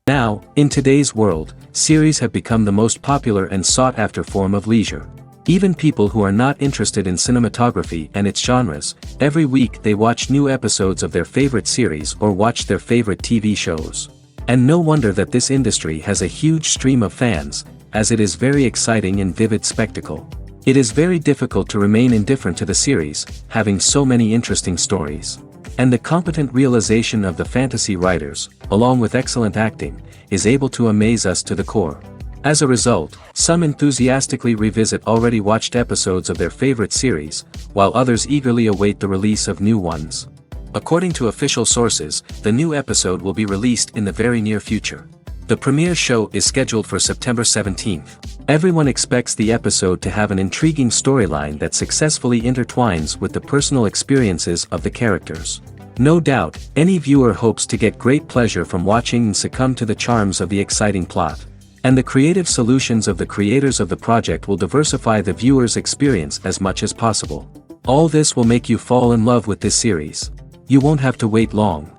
Now, in today's world, series have become the most popular and sought-after form of leisure. Even people who are not interested in cinematography and its genres, every week they watch new episodes of their favorite series or watch their favorite TV shows. And no wonder that this industry has a huge stream of fans, as it is very exciting and vivid spectacle. It is very difficult to remain indifferent to the series, having so many interesting stories. And the competent realization of the fantasy writers, along with excellent acting, is able to amaze us to the core. As a result, some enthusiastically revisit already watched episodes of their favorite series, while others eagerly await the release of new ones. According to official sources, the new episode will be released in the very near future. The premiere show is scheduled for September 17th. Everyone expects the episode to have an intriguing storyline that successfully intertwines with the personal experiences of the characters. No doubt, any viewer hopes to get great pleasure from watching and succumb to the charms of the exciting plot. And the creative solutions of the creators of the project will diversify the viewer's experience as much as possible. All this will make you fall in love with this series. You won't have to wait long.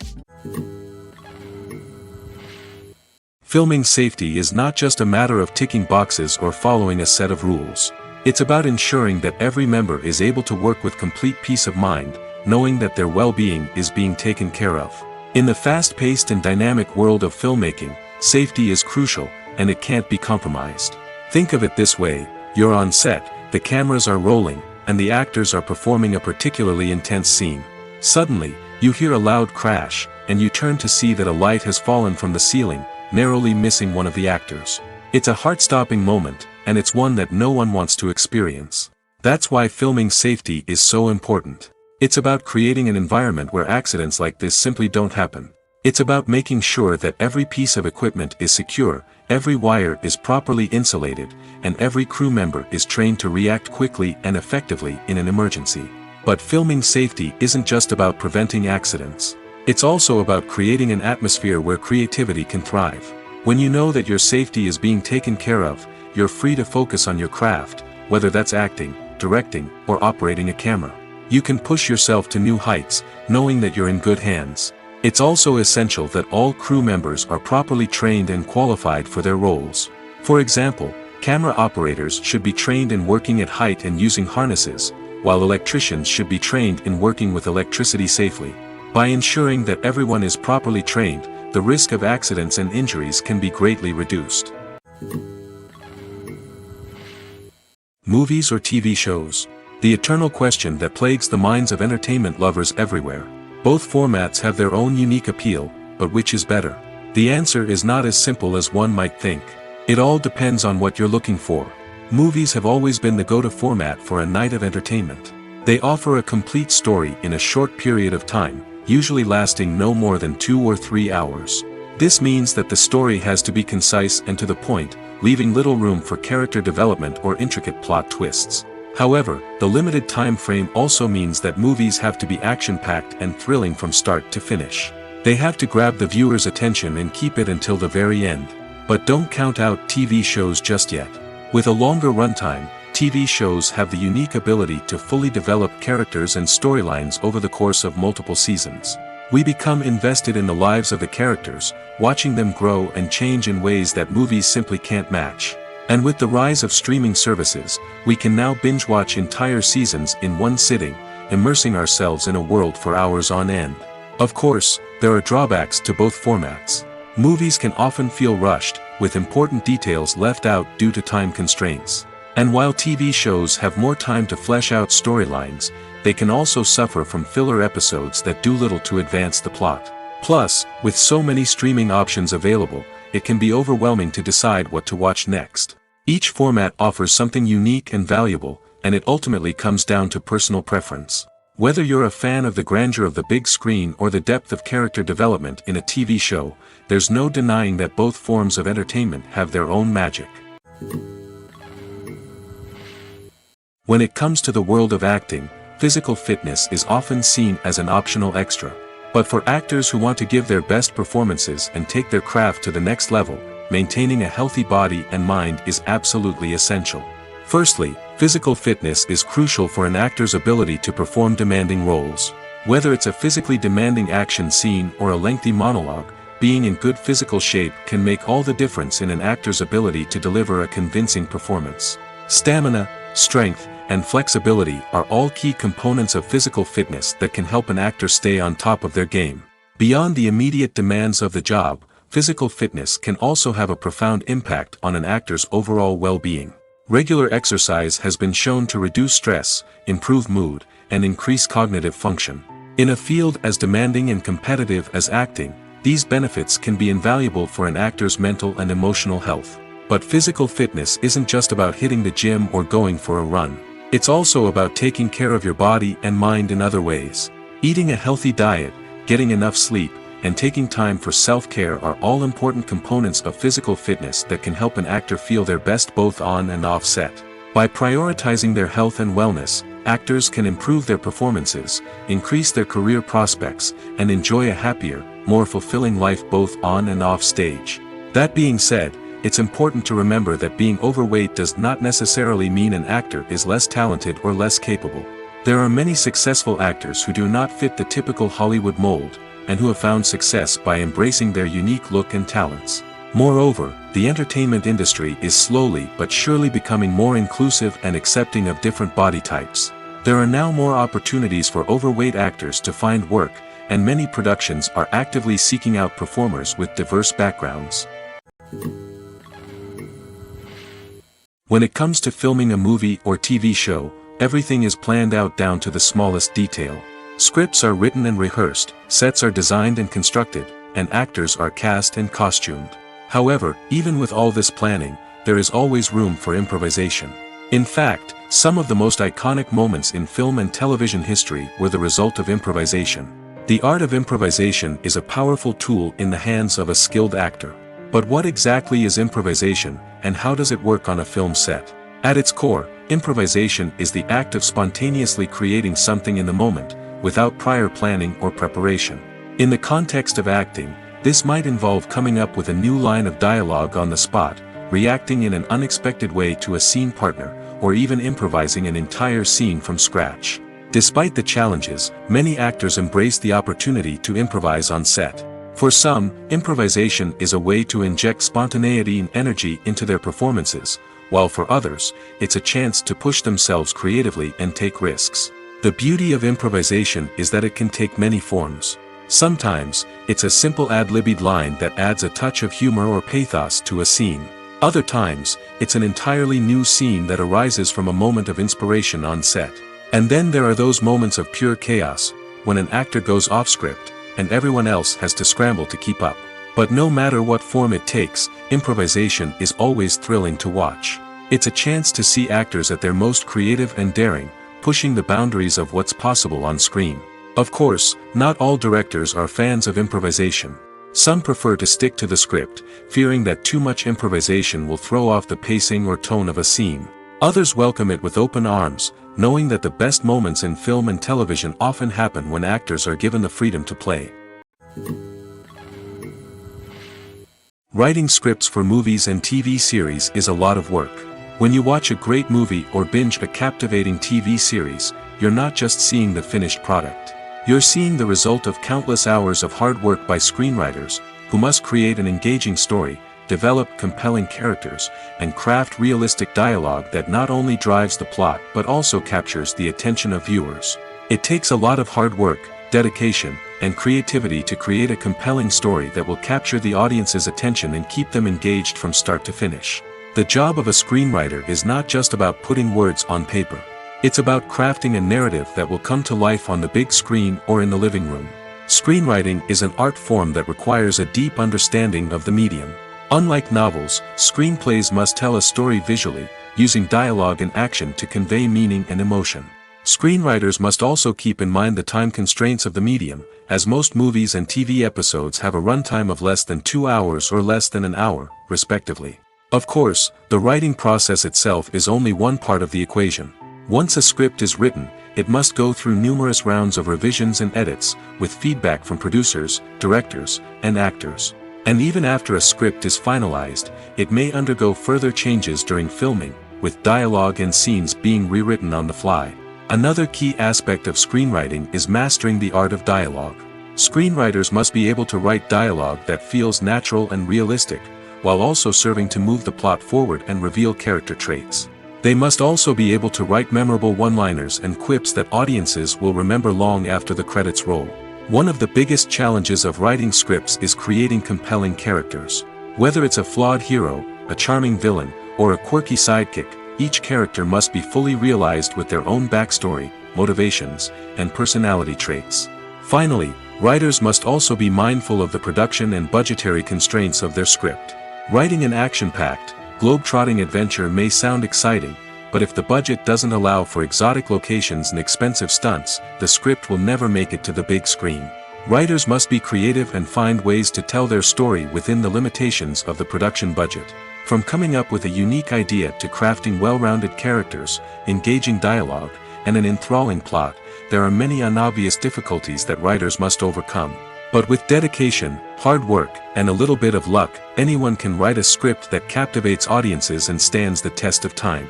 Filming safety is not just a matter of ticking boxes or following a set of rules. It's about ensuring that every member is able to work with complete peace of mind, knowing that their well-being is being taken care of. In the fast-paced and dynamic world of filmmaking, safety is crucial, and it can't be compromised. Think of it this way: you're on set, the cameras are rolling, and the actors are performing a particularly intense scene. Suddenly, you hear a loud crash, and you turn to see that a light has fallen from the ceiling, narrowly missing one of the actors. It's a heart-stopping moment, and it's one that no one wants to experience. That's why filming safety is so important. It's about creating an environment where accidents like this simply don't happen. It's about making sure that every piece of equipment is secure, every wire is properly insulated, and every crew member is trained to react quickly and effectively in an emergency. But filming safety isn't just about preventing accidents. It's also about creating an atmosphere where creativity can thrive. When you know that your safety is being taken care of, you're free to focus on your craft, whether that's acting, directing, or operating a camera. You can push yourself to new heights, knowing that you're in good hands. It's also essential that all crew members are properly trained and qualified for their roles. For example, camera operators should be trained in working at height and using harnesses, while electricians should be trained in working with electricity safely. By ensuring that everyone is properly trained, the risk of accidents and injuries can be greatly reduced. Movies or TV shows? The eternal question that plagues the minds of entertainment lovers everywhere. Both formats have their own unique appeal, but which is better? The answer is not as simple as one might think. It all depends on what you're looking for. Movies have always been the go-to format for a night of entertainment. They offer a complete story in a short period of time, usually lasting no more than 2 or 3 hours. This means that the story has to be concise and to the point, leaving little room for character development or intricate plot twists. However, the limited time frame also means that movies have to be action-packed and thrilling from start to finish. They have to grab the viewer's attention and keep it until the very end. But don't count out TV shows just yet. With a longer runtime, TV shows have the unique ability to fully develop characters and storylines over the course of multiple seasons. We become invested in the lives of the characters, watching them grow and change in ways that movies simply can't match. And with the rise of streaming services, we can now binge-watch entire seasons in one sitting, immersing ourselves in a world for hours on end. Of course, there are drawbacks to both formats. Movies can often feel rushed, with important details left out due to time constraints. And while TV shows have more time to flesh out storylines, they can also suffer from filler episodes that do little to advance the plot. Plus, with so many streaming options available, it can be overwhelming to decide what to watch next. Each format offers something unique and valuable, and it ultimately comes down to personal preference. Whether you're a fan of the grandeur of the big screen or the depth of character development in a TV show, there's no denying that both forms of entertainment have their own magic. When it comes to the world of acting, physical fitness is often seen as an optional extra. But for actors who want to give their best performances and take their craft to the next level, maintaining a healthy body and mind is absolutely essential. Firstly, physical fitness is crucial for an actor's ability to perform demanding roles. Whether it's a physically demanding action scene or a lengthy monologue, being in good physical shape can make all the difference in an actor's ability to deliver a convincing performance. Stamina, strength, and flexibility are all key components of physical fitness that can help an actor stay on top of their game. Beyond the immediate demands of the job, physical fitness can also have a profound impact on an actor's overall well-being. Regular exercise has been shown to reduce stress, improve mood, and increase cognitive function. In a field as demanding and competitive as acting, these benefits can be invaluable for an actor's mental and emotional health. But physical fitness isn't just about hitting the gym or going for a run. It's also about taking care of your body and mind in other ways. Eating a healthy diet, getting enough sleep, and taking time for self-care are all important components of physical fitness that can help an actor feel their best both on and off set. By prioritizing their health and wellness, actors can improve their performances, increase their career prospects, and enjoy a happier, more fulfilling life both on and off stage. That being said, it's important to remember that being overweight does not necessarily mean an actor is less talented or less capable. There are many successful actors who do not fit the typical Hollywood mold, and who have found success by embracing their unique look and talents. Moreover, the entertainment industry is slowly but surely becoming more inclusive and accepting of different body types. There are now more opportunities for overweight actors to find work, and many productions are actively seeking out performers with diverse backgrounds. When it comes to filming a movie or TV show, everything is planned out down to the smallest detail. Scripts are written and rehearsed, sets are designed and constructed, and actors are cast and costumed. However, even with all this planning, there is always room for improvisation. In fact, some of the most iconic moments in film and television history were the result of improvisation. The art of improvisation is a powerful tool in the hands of a skilled actor. But what exactly is improvisation, and how does it work on a film set? At its core, improvisation is the act of spontaneously creating something in the moment, without prior planning or preparation. In the context of acting, this might involve coming up with a new line of dialogue on the spot, reacting in an unexpected way to a scene partner, or even improvising an entire scene from scratch. Despite the challenges, many actors embrace the opportunity to improvise on set. For some, improvisation is a way to inject spontaneity and energy into their performances, while for others, it's a chance to push themselves creatively and take risks. The beauty of improvisation is that it can take many forms. Sometimes, it's a simple ad-libbed line that adds a touch of humor or pathos to a scene. Other times, it's an entirely new scene that arises from a moment of inspiration on set. And then there are those moments of pure chaos, when an actor goes off script, and everyone else has to scramble to keep up. But no matter what form it takes, improvisation is always thrilling to watch. It's a chance to see actors at their most creative and daring, pushing the boundaries of what's possible on screen. Of course, not all directors are fans of improvisation. Some prefer to stick to the script, fearing that too much improvisation will throw off the pacing or tone of a scene. Others welcome it with open arms, knowing that the best moments in film and television often happen when actors are given the freedom to play. Writing scripts for movies and TV series is a lot of work. When you watch a great movie or binge a captivating TV series, you're not just seeing the finished product. You're seeing the result of countless hours of hard work by screenwriters, who must create an engaging story, develop compelling characters, and craft realistic dialogue that not only drives the plot but also captures the attention of viewers. It takes a lot of hard work, dedication, and creativity to create a compelling story that will capture the audience's attention and keep them engaged from start to finish. The job of a screenwriter is not just about putting words on paper. It's about crafting a narrative that will come to life on the big screen or in the living room. Screenwriting is an art form that requires a deep understanding of the medium. Unlike novels, screenplays must tell a story visually, using dialogue and action to convey meaning and emotion. Screenwriters must also keep in mind the time constraints of the medium, as most movies and TV episodes have a runtime of less than 2 hours or less than an hour, respectively. Of course, the writing process itself is only one part of the equation. Once a script is written, it must go through numerous rounds of revisions and edits, with feedback from producers, directors, and actors. And even after a script is finalized, it may undergo further changes during filming, with dialogue and scenes being rewritten on the fly. Another key aspect of screenwriting is mastering the art of dialogue. Screenwriters must be able to write dialogue that feels natural and realistic, while also serving to move the plot forward and reveal character traits. They must also be able to write memorable one-liners and quips that audiences will remember long after the credits roll. One of the biggest challenges of writing scripts is creating compelling characters. Whether it's a flawed hero, a charming villain, or a quirky sidekick, each character must be fully realized with their own backstory, motivations, and personality traits. Finally, writers must also be mindful of the production and budgetary constraints of their script. Writing an action-packed, globe-trotting adventure may sound exciting, but if the budget doesn't allow for exotic locations and expensive stunts, the script will never make it to the big screen. Writers must be creative and find ways to tell their story within the limitations of the production budget. From coming up with a unique idea to crafting well-rounded characters, engaging dialogue, and an enthralling plot, there are many unobvious difficulties that writers must overcome. But with dedication, hard work, and a little bit of luck, anyone can write a script that captivates audiences and stands the test of time.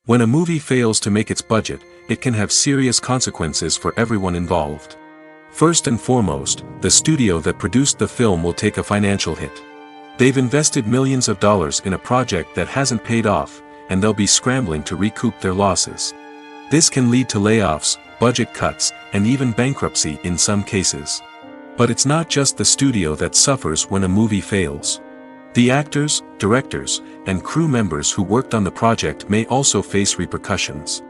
When a movie fails to make its budget, it can have serious consequences for everyone involved. First and foremost, the studio that produced the film will take a financial hit. They've invested millions of dollars in a project that hasn't paid off, and they'll be scrambling to recoup their losses. This can lead to layoffs, budget cuts, and even bankruptcy in some cases. But it's not just the studio that suffers when a movie fails. The actors, directors, and crew members who worked on the project may also face repercussions.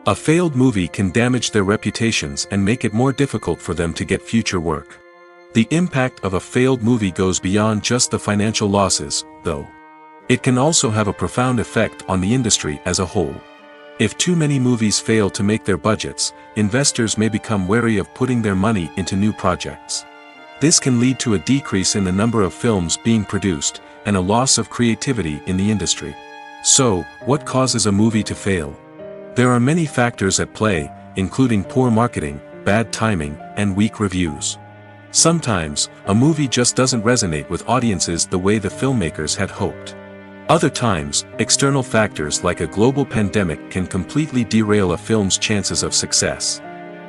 A failed movie can damage their reputations and make it more difficult for them to get future work. The impact of a failed movie goes beyond just the financial losses, though. It can also have a profound effect on the industry as a whole. If too many movies fail to make their budgets, investors may become wary of putting their money into new projects. This can lead to a decrease in the number of films being produced, and a loss of creativity in the industry. So, what causes a movie to fail? There are many factors at play, including poor marketing, bad timing, and weak reviews. Sometimes, a movie just doesn't resonate with audiences the way the filmmakers had hoped. Other times, external factors like a global pandemic can completely derail a film's chances of success.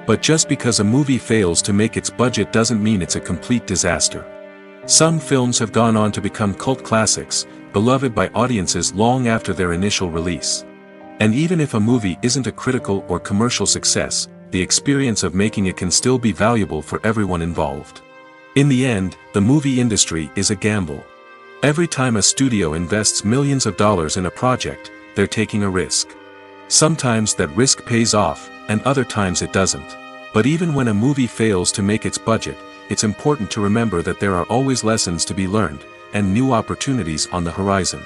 But just because a movie fails to make its budget doesn't mean it's a complete disaster. Some films have gone on to become cult classics, beloved by audiences long after their initial release. And even if a movie isn't a critical or commercial success, the experience of making it can still be valuable for everyone involved. In the end, the movie industry is a gamble. Every time a studio invests millions of dollars in a project, they're taking a risk. Sometimes that risk pays off, and other times it doesn't. But even when a movie fails to make its budget, it's important to remember that there are always lessons to be learned, and new opportunities on the horizon.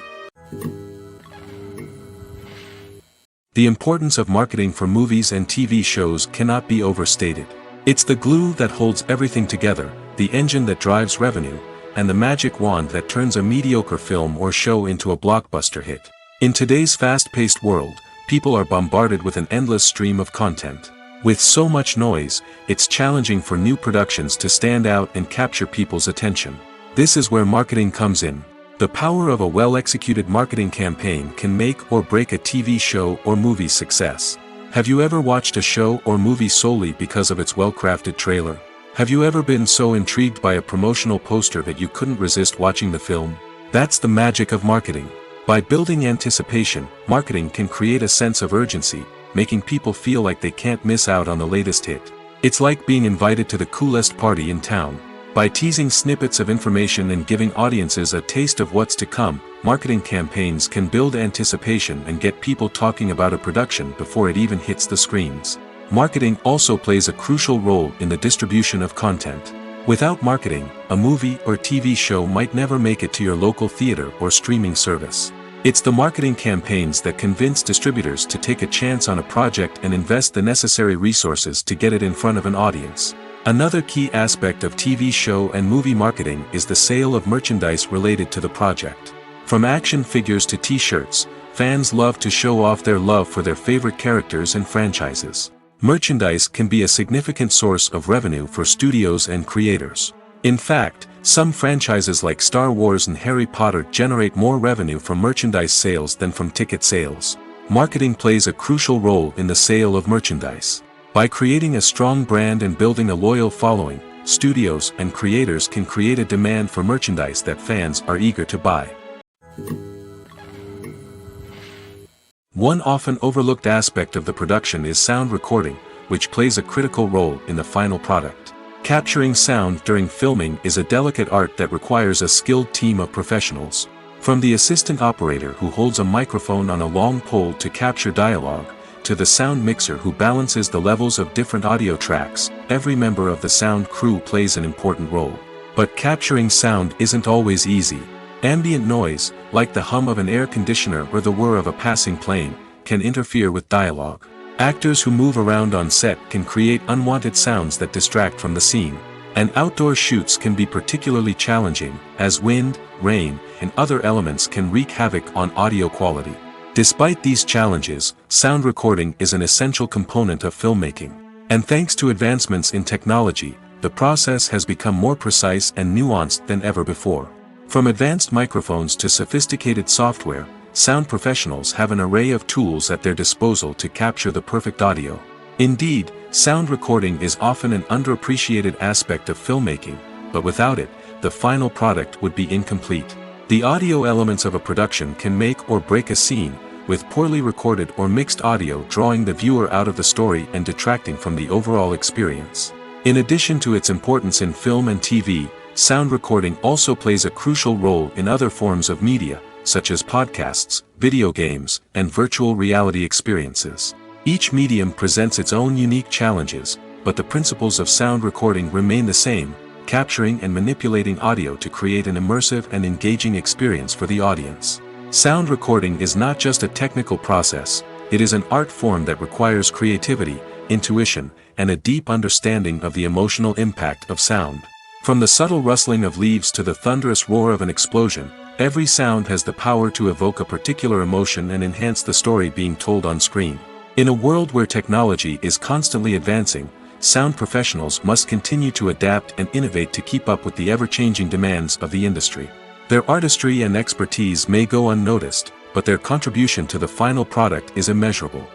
The importance of marketing for movies and TV shows cannot be overstated. It's the glue that holds everything together, the engine that drives revenue, and the magic wand that turns a mediocre film or show into a blockbuster hit. In today's fast-paced world, people are bombarded with an endless stream of content. With so much noise, it's challenging for new productions to stand out and capture people's attention. This is where marketing comes in. The power of a well-executed marketing campaign can make or break a TV show or movie's success. Have you ever watched a show or movie solely because of its well-crafted trailer? Have you ever been so intrigued by a promotional poster that you couldn't resist watching the film? That's the magic of marketing. By building anticipation, marketing can create a sense of urgency, making people feel like they can't miss out on the latest hit. It's like being invited to the coolest party in town. By teasing snippets of information and giving audiences a taste of what's to come, marketing campaigns can build anticipation and get people talking about a production before it even hits the screens. Marketing also plays a crucial role in the distribution of content. Without marketing, a movie or TV show might never make it to your local theater or streaming service. It's the marketing campaigns that convince distributors to take a chance on a project and invest the necessary resources to get it in front of an audience. Another key aspect of TV show and movie marketing is the sale of merchandise related to the project. From action figures to t-shirts, fans love to show off their love for their favorite characters and franchises. Merchandise can be a significant source of revenue for studios and creators. In fact, some franchises like Star Wars and Harry Potter generate more revenue from merchandise sales than from ticket sales. Marketing plays a crucial role in the sale of merchandise. By creating a strong brand and building a loyal following, studios and creators can create a demand for merchandise that fans are eager to buy. One often overlooked aspect of the production is sound recording, which plays a critical role in the final product. Capturing sound during filming is a delicate art that requires a skilled team of professionals. From the assistant operator who holds a microphone on a long pole to capture dialogue, to the sound mixer who balances the levels of different audio tracks, every member of the sound crew plays an important role. But capturing sound isn't always easy. Ambient noise, like the hum of an air conditioner or the whir of a passing plane, can interfere with dialogue. Actors who move around on set can create unwanted sounds that distract from the scene. And outdoor shoots can be particularly challenging, as wind, rain, and other elements can wreak havoc on audio quality. Despite these challenges, sound recording is an essential component of filmmaking. And thanks to advancements in technology, the process has become more precise and nuanced than ever before. From advanced microphones to sophisticated software, sound professionals have an array of tools at their disposal to capture the perfect audio. Indeed, sound recording is often an underappreciated aspect of filmmaking, but without it, the final product would be incomplete. The audio elements of a production can make or break a scene, with poorly recorded or mixed audio drawing the viewer out of the story and detracting from the overall experience. In addition to its importance in film and TV, sound recording also plays a crucial role in other forms of media, such as podcasts, video games, and virtual reality experiences. Each medium presents its own unique challenges, but the principles of sound recording remain the same: capturing and manipulating audio to create an immersive and engaging experience for the audience. Sound recording is not just a technical process, it is an art form that requires creativity, intuition, and a deep understanding of the emotional impact of sound. From the subtle rustling of leaves to the thunderous roar of an explosion, every sound has the power to evoke a particular emotion and enhance the story being told on screen. In a world where technology is constantly advancing, sound professionals must continue to adapt and innovate to keep up with the ever-changing demands of the industry. Their artistry and expertise may go unnoticed, but their contribution to the final product is immeasurable.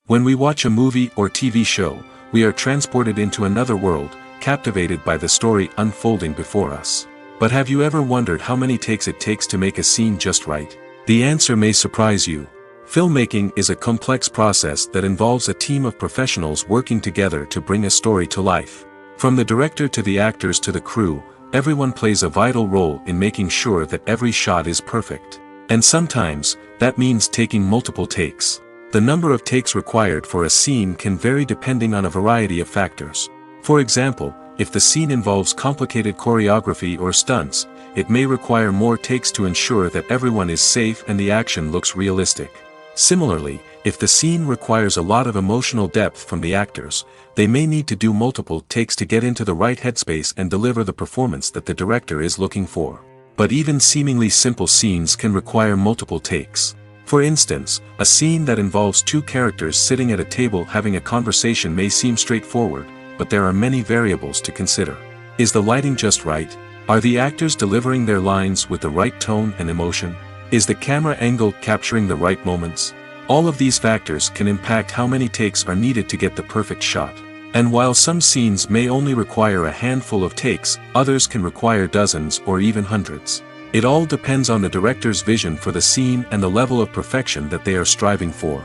When we watch a movie or TV show, we are transported into another world, captivated by the story unfolding before us. But have you ever wondered how many takes it takes to make a scene just right? The answer may surprise you. Filmmaking is a complex process that involves a team of professionals working together to bring a story to life. From the director to the actors to the crew, everyone plays a vital role in making sure that every shot is perfect. And sometimes, that means taking multiple takes. The number of takes required for a scene can vary depending on a variety of factors. For example, if the scene involves complicated choreography or stunts, it may require more takes to ensure that everyone is safe and the action looks realistic. Similarly, if the scene requires a lot of emotional depth from the actors, they may need to do multiple takes to get into the right headspace and deliver the performance that the director is looking for. But even seemingly simple scenes can require multiple takes. For instance, a scene that involves two characters sitting at a table having a conversation may seem straightforward, but there are many variables to consider. Is the lighting just right? Are the actors delivering their lines with the right tone and emotion? Is the camera angle capturing the right moments? All of these factors can impact how many takes are needed to get the perfect shot. And while some scenes may only require a handful of takes, others can require dozens or even hundreds. It all depends on the director's vision for the scene and the level of perfection that they are striving for.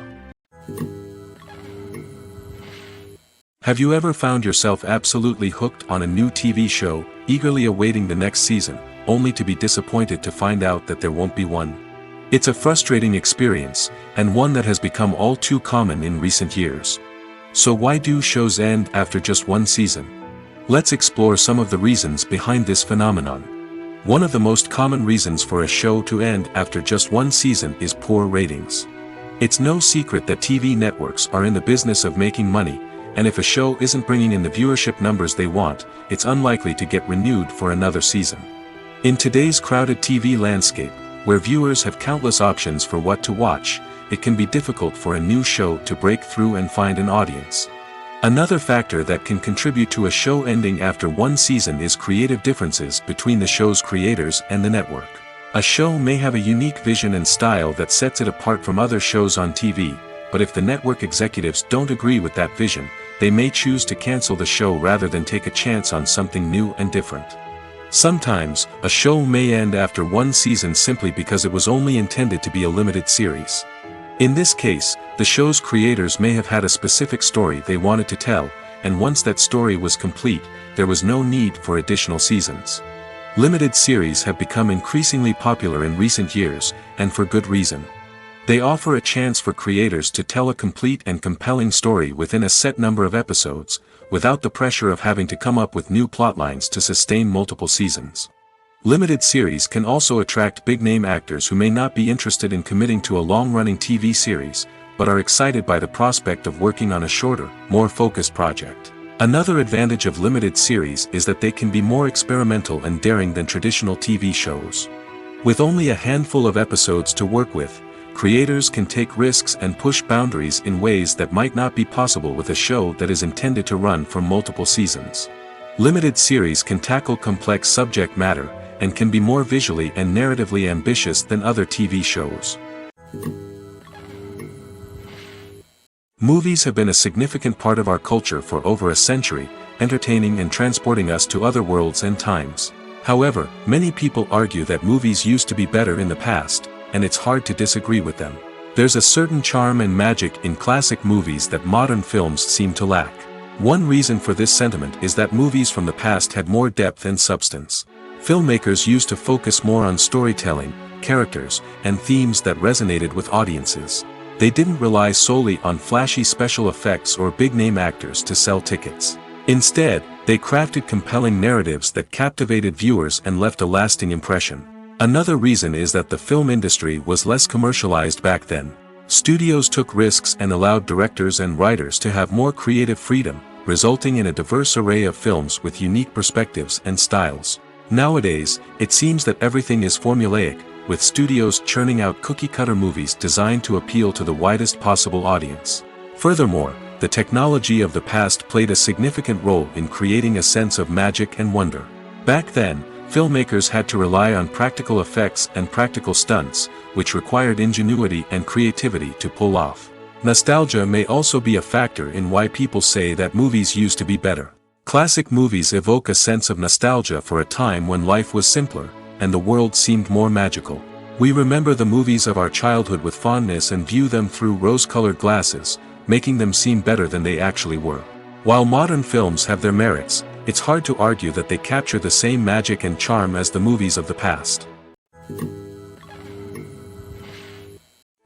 Have you ever found yourself absolutely hooked on a new TV show, eagerly awaiting the next season, only to be disappointed to find out that there won't be one? It's a frustrating experience, and one that has become all too common in recent years. So why do shows end after just one season? Let's explore some of the reasons behind this phenomenon. One of the most common reasons for a show to end after just one season is poor ratings. It's no secret that TV networks are in the business of making money, and if a show isn't bringing in the viewership numbers they want, it's unlikely to get renewed for another season. In today's crowded TV landscape, where viewers have countless options for what to watch, it can be difficult for a new show to break through and find an audience. Another factor that can contribute to a show ending after one season is creative differences between the show's creators and the network. A show may have a unique vision and style that sets it apart from other shows on TV, but if the network executives don't agree with that vision, they may choose to cancel the show rather than take a chance on something new and different. Sometimes, a show may end after one season simply because it was only intended to be a limited series. In this case, the show's creators may have had a specific story they wanted to tell, and once that story was complete, there was no need for additional seasons. Limited series have become increasingly popular in recent years, and for good reason. They offer a chance for creators to tell a complete and compelling story within a set number of episodes, without the pressure of having to come up with new plotlines to sustain multiple seasons. Limited series can also attract big-name actors who may not be interested in committing to a long-running TV series, but are excited by the prospect of working on a shorter, more focused project. Another advantage of limited series is that they can be more experimental and daring than traditional TV shows. With only a handful of episodes to work with, creators can take risks and push boundaries in ways that might not be possible with a show that is intended to run for multiple seasons. Limited series can tackle complex subject matter, and can be more visually and narratively ambitious than other TV shows. Movies have been a significant part of our culture for over a century, entertaining and transporting us to other worlds and times. However, many people argue that movies used to be better in the past, and it's hard to disagree with them. There's a certain charm and magic in classic movies that modern films seem to lack. One reason for this sentiment is that movies from the past had more depth and substance. Filmmakers used to focus more on storytelling, characters, and themes that resonated with audiences. They didn't rely solely on flashy special effects or big-name actors to sell tickets. Instead, they crafted compelling narratives that captivated viewers and left a lasting impression. Another reason is that the film industry was less commercialized back then. Studios took risks and allowed directors and writers to have more creative freedom, resulting in a diverse array of films with unique perspectives and styles. Nowadays, it seems that everything is formulaic, with studios churning out cookie-cutter movies designed to appeal to the widest possible audience. Furthermore, the technology of the past played a significant role in creating a sense of magic and wonder. Back then, filmmakers had to rely on practical effects and practical stunts, which required ingenuity and creativity to pull off. Nostalgia may also be a factor in why people say that movies used to be better. Classic movies evoke a sense of nostalgia for a time when life was simpler, and the world seemed more magical. We remember the movies of our childhood with fondness and view them through rose-colored glasses, making them seem better than they actually were. While modern films have their merits, it's hard to argue that they capture the same magic and charm as the movies of the past.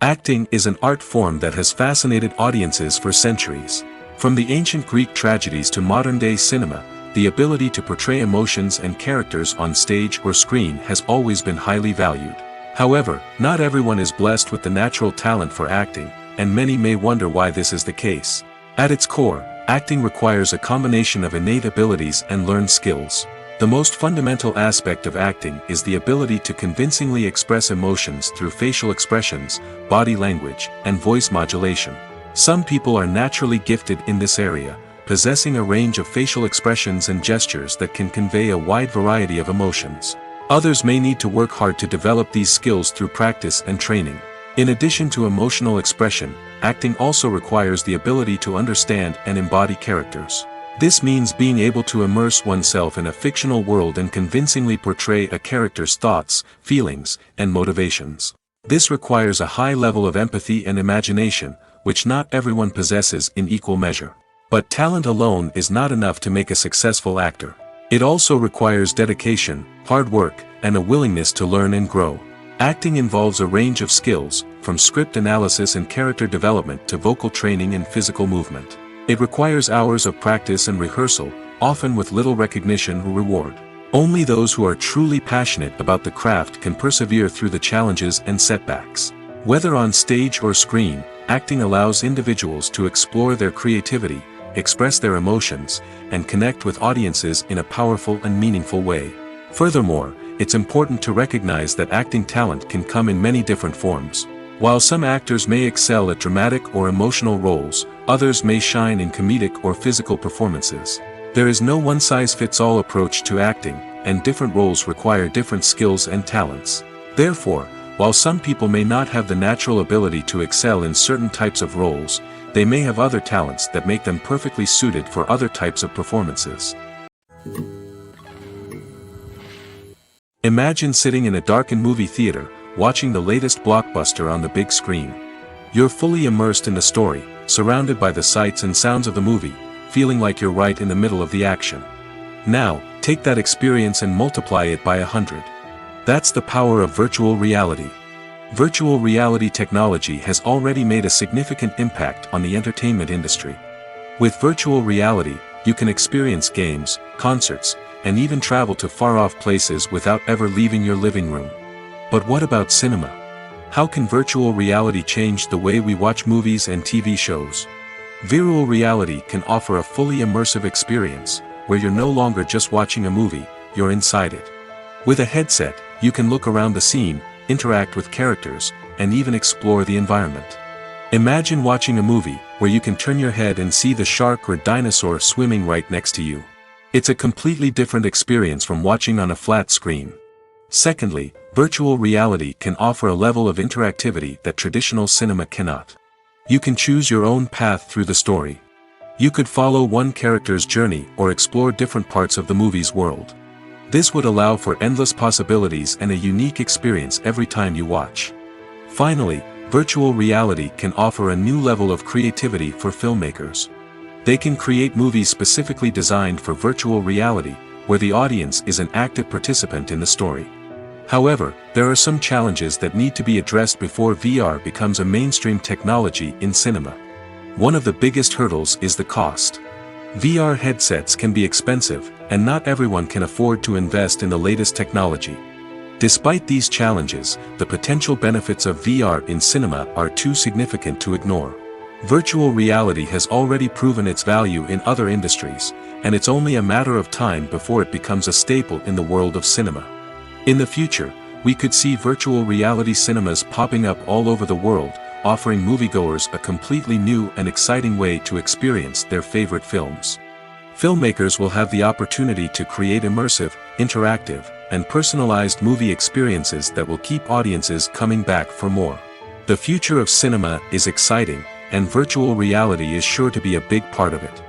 Acting is an art form that has fascinated audiences for centuries. From the ancient Greek tragedies to modern-day cinema, the ability to portray emotions and characters on stage or screen has always been highly valued. However, not everyone is blessed with the natural talent for acting, and many may wonder why this is the case. At its core, acting requires a combination of innate abilities and learned skills. The most fundamental aspect of acting is the ability to convincingly express emotions through facial expressions, body language, and voice modulation. Some people are naturally gifted in this area, possessing a range of facial expressions and gestures that can convey a wide variety of emotions. Others may need to work hard to develop these skills through practice and training. In addition to emotional expression, acting also requires the ability to understand and embody characters. This means being able to immerse oneself in a fictional world and convincingly portray a character's thoughts, feelings, and motivations. This requires a high level of empathy and imagination, which not everyone possesses in equal measure. But talent alone is not enough to make a successful actor. It also requires dedication, hard work, and a willingness to learn and grow. Acting involves a range of skills, from script analysis and character development to vocal training and physical movement. It requires hours of practice and rehearsal, often with little recognition or reward. Only those who are truly passionate about the craft can persevere through the challenges and setbacks. Whether on stage or screen, acting allows individuals to explore their creativity, express their emotions, and connect with audiences in a powerful and meaningful way. Furthermore, it's important to recognize that acting talent can come in many different forms. While some actors may excel at dramatic or emotional roles, others may shine in comedic or physical performances. There is no one-size-fits-all approach to acting, and different roles require different skills and talents. Therefore, while some people may not have the natural ability to excel in certain types of roles, they may have other talents that make them perfectly suited for other types of performances. Imagine sitting in a darkened movie theater, watching the latest blockbuster on the big screen. You're fully immersed in the story, surrounded by the sights and sounds of the movie, feeling like you're right in the middle of the action. Now, take that experience and multiply it by 100. That's the power of virtual reality. Virtual reality technology has already made a significant impact on the entertainment industry. With virtual reality, you can experience games, concerts, and even travel to far-off places without ever leaving your living room. But what about cinema? How can virtual reality change the way we watch movies and TV shows? Virtual reality can offer a fully immersive experience, where you're no longer just watching a movie, you're inside it. With a headset, you can look around the scene, interact with characters, and even explore the environment. Imagine watching a movie, where you can turn your head and see the shark or dinosaur swimming right next to you. It's a completely different experience from watching on a flat screen. Secondly, virtual reality can offer a level of interactivity that traditional cinema cannot. You can choose your own path through the story. You could follow one character's journey or explore different parts of the movie's world. This would allow for endless possibilities and a unique experience every time you watch. Finally, virtual reality can offer a new level of creativity for filmmakers. They can create movies specifically designed for virtual reality, where the audience is an active participant in the story. However, there are some challenges that need to be addressed before VR becomes a mainstream technology in cinema. One of the biggest hurdles is the cost. VR headsets can be expensive, and not everyone can afford to invest in the latest technology. Despite these challenges, the potential benefits of VR in cinema are too significant to ignore. Virtual reality has already proven its value in other industries, and it's only a matter of time before it becomes a staple in the world of cinema. In the future, we could see virtual reality cinemas popping up all over the world, offering moviegoers a completely new and exciting way to experience their favorite films. Filmmakers will have the opportunity to create immersive, interactive, and personalized movie experiences that will keep audiences coming back for more. The future of cinema is exciting, and virtual reality is sure to be a big part of it.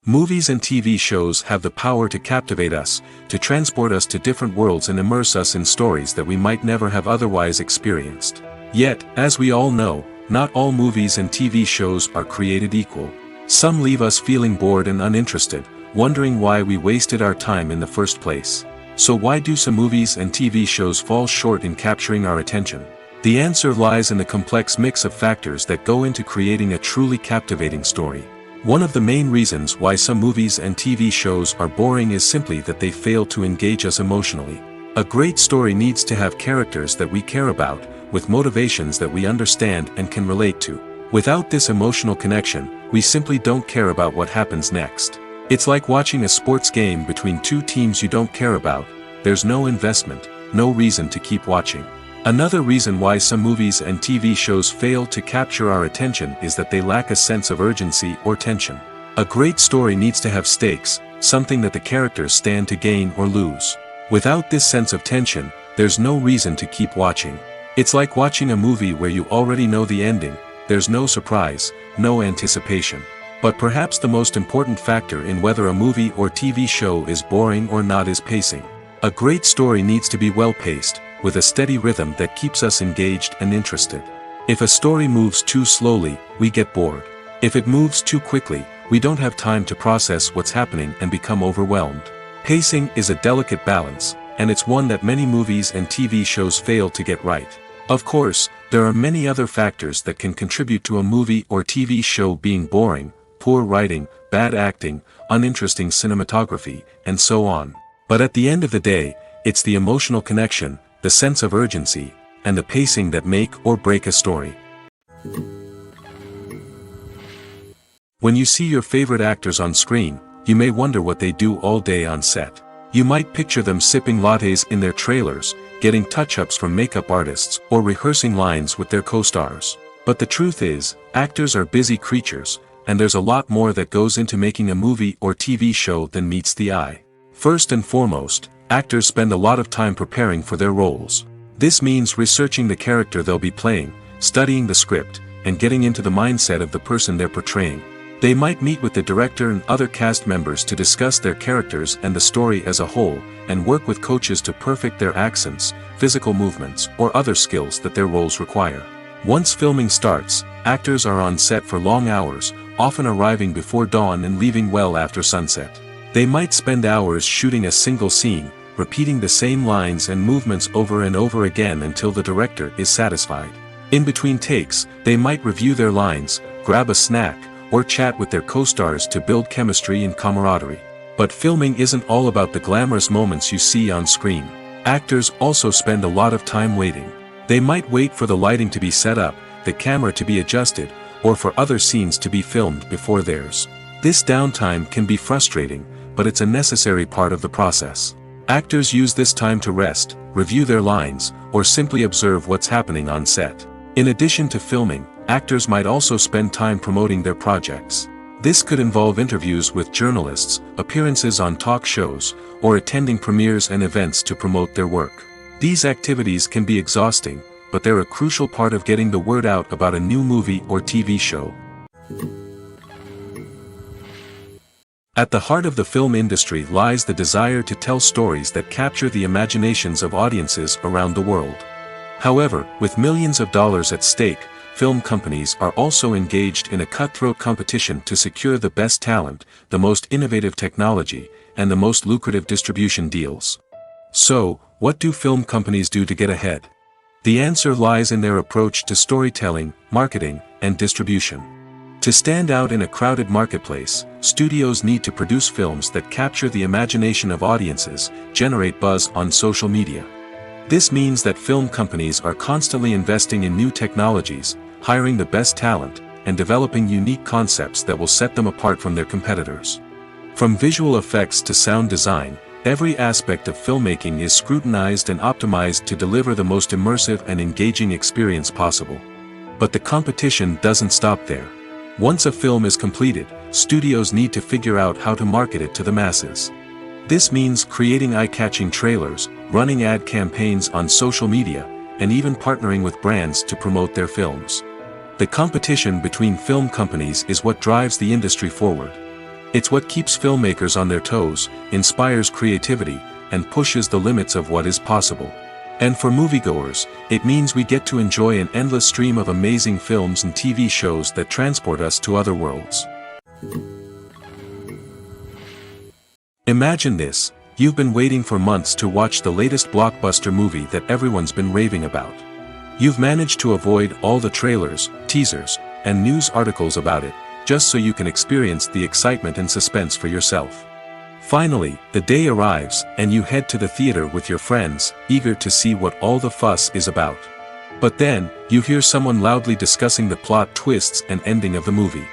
Movies and TV shows have the power to captivate us, to transport us to different worlds and immerse us in stories that we might never have otherwise experienced. Yet, as we all know, not all movies and TV shows are created equal. Some leave us feeling bored and uninterested, wondering why we wasted our time in the first place. So why do some movies and TV shows fall short in capturing our attention? The answer lies in the complex mix of factors that go into creating a truly captivating story. One of the main reasons why some movies and TV shows are boring is simply that they fail to engage us emotionally. A great story needs to have characters that we care about, with motivations that we understand and can relate to. Without this emotional connection, we simply don't care about what happens next. It's like watching a sports game between two teams you don't care about. There's no investment, no reason to keep watching. Another reason why some movies and TV shows fail to capture our attention is that they lack a sense of urgency or tension. A great story needs to have stakes, something that the characters stand to gain or lose. Without this sense of tension, there's no reason to keep watching. It's like watching a movie where you already know the ending. there's no surprise, no anticipation. But perhaps the most important factor in whether a movie or TV show is boring or not is pacing. A great story needs to be well-paced, with a steady rhythm that keeps us engaged and interested. If a story moves too slowly, we get bored. If it moves too quickly, we don't have time to process what's happening and become overwhelmed. Pacing is a delicate balance, and it's one that many movies and TV shows fail to get right. Of course, there are many other factors that can contribute to a movie or TV show being boring: poor writing, bad acting, uninteresting cinematography, and so on. But at the end of the day, it's the emotional connection, the sense of urgency, and the pacing that make or break a story. When you see your favorite actors on screen, you may wonder what they do all day on set. You might picture them sipping lattes in their trailers, getting touch-ups from makeup artists, or rehearsing lines with their co-stars. But the truth is, actors are busy creatures, and there's a lot more that goes into making a movie or TV show than meets the eye. First and foremost, actors spend a lot of time preparing for their roles. This means researching the character they'll be playing, studying the script, and getting into the mindset of the person they're portraying. They might meet with the director and other cast members to discuss their characters and the story as a whole, and work with coaches to perfect their accents, physical movements, or other skills that their roles require. Once filming starts, actors are on set for long hours, often arriving before dawn and leaving well after sunset. They might spend hours shooting a single scene, repeating the same lines and movements over and over again until the director is satisfied. In between takes, they might review their lines, grab a snack, or chat with their co-stars to build chemistry and camaraderie. But filming isn't all about the glamorous moments you see on screen. Actors also spend a lot of time waiting. They might wait for the lighting to be set up, the camera to be adjusted, or for other scenes to be filmed before theirs. This downtime can be frustrating, but it's a necessary part of the process. Actors use this time to rest, review their lines, or simply observe what's happening on set. In addition to filming, actors might also spend time promoting their projects. This could involve interviews with journalists, appearances on talk shows, or attending premieres and events to promote their work. These activities can be exhausting, but they're a crucial part of getting the word out about a new movie or TV show. At the heart of the film industry lies the desire to tell stories that capture the imaginations of audiences around the world. However, with millions of dollars at stake, film companies are also engaged in a cutthroat competition to secure the best talent, the most innovative technology, and the most lucrative distribution deals. So, what do film companies do to get ahead? The answer lies in their approach to storytelling, marketing, and distribution. To stand out in a crowded marketplace, studios need to produce films that capture the imagination of audiences, generate buzz on social media. This means that film companies are constantly investing in new technologies, hiring the best talent, and developing unique concepts that will set them apart from their competitors. From visual effects to sound design, every aspect of filmmaking is scrutinized and optimized to deliver the most immersive and engaging experience possible. But the competition doesn't stop there. Once a film is completed, studios need to figure out how to market it to the masses. This means creating eye-catching trailers, running ad campaigns on social media, and even partnering with brands to promote their films. The competition between film companies is what drives the industry forward. It's what keeps filmmakers on their toes, inspires creativity, and pushes the limits of what is possible. And for moviegoers, it means we get to enjoy an endless stream of amazing films and TV shows that transport us to other worlds. Imagine this: you've been waiting for months to watch the latest blockbuster movie that everyone's been raving about. You've managed to avoid all the trailers, teasers, and news articles about it, just so you can experience the excitement and suspense for yourself. Finally, the day arrives, and you head to the theater with your friends, eager to see what all the fuss is about. But then, you hear someone loudly discussing the plot twists and ending of the movie.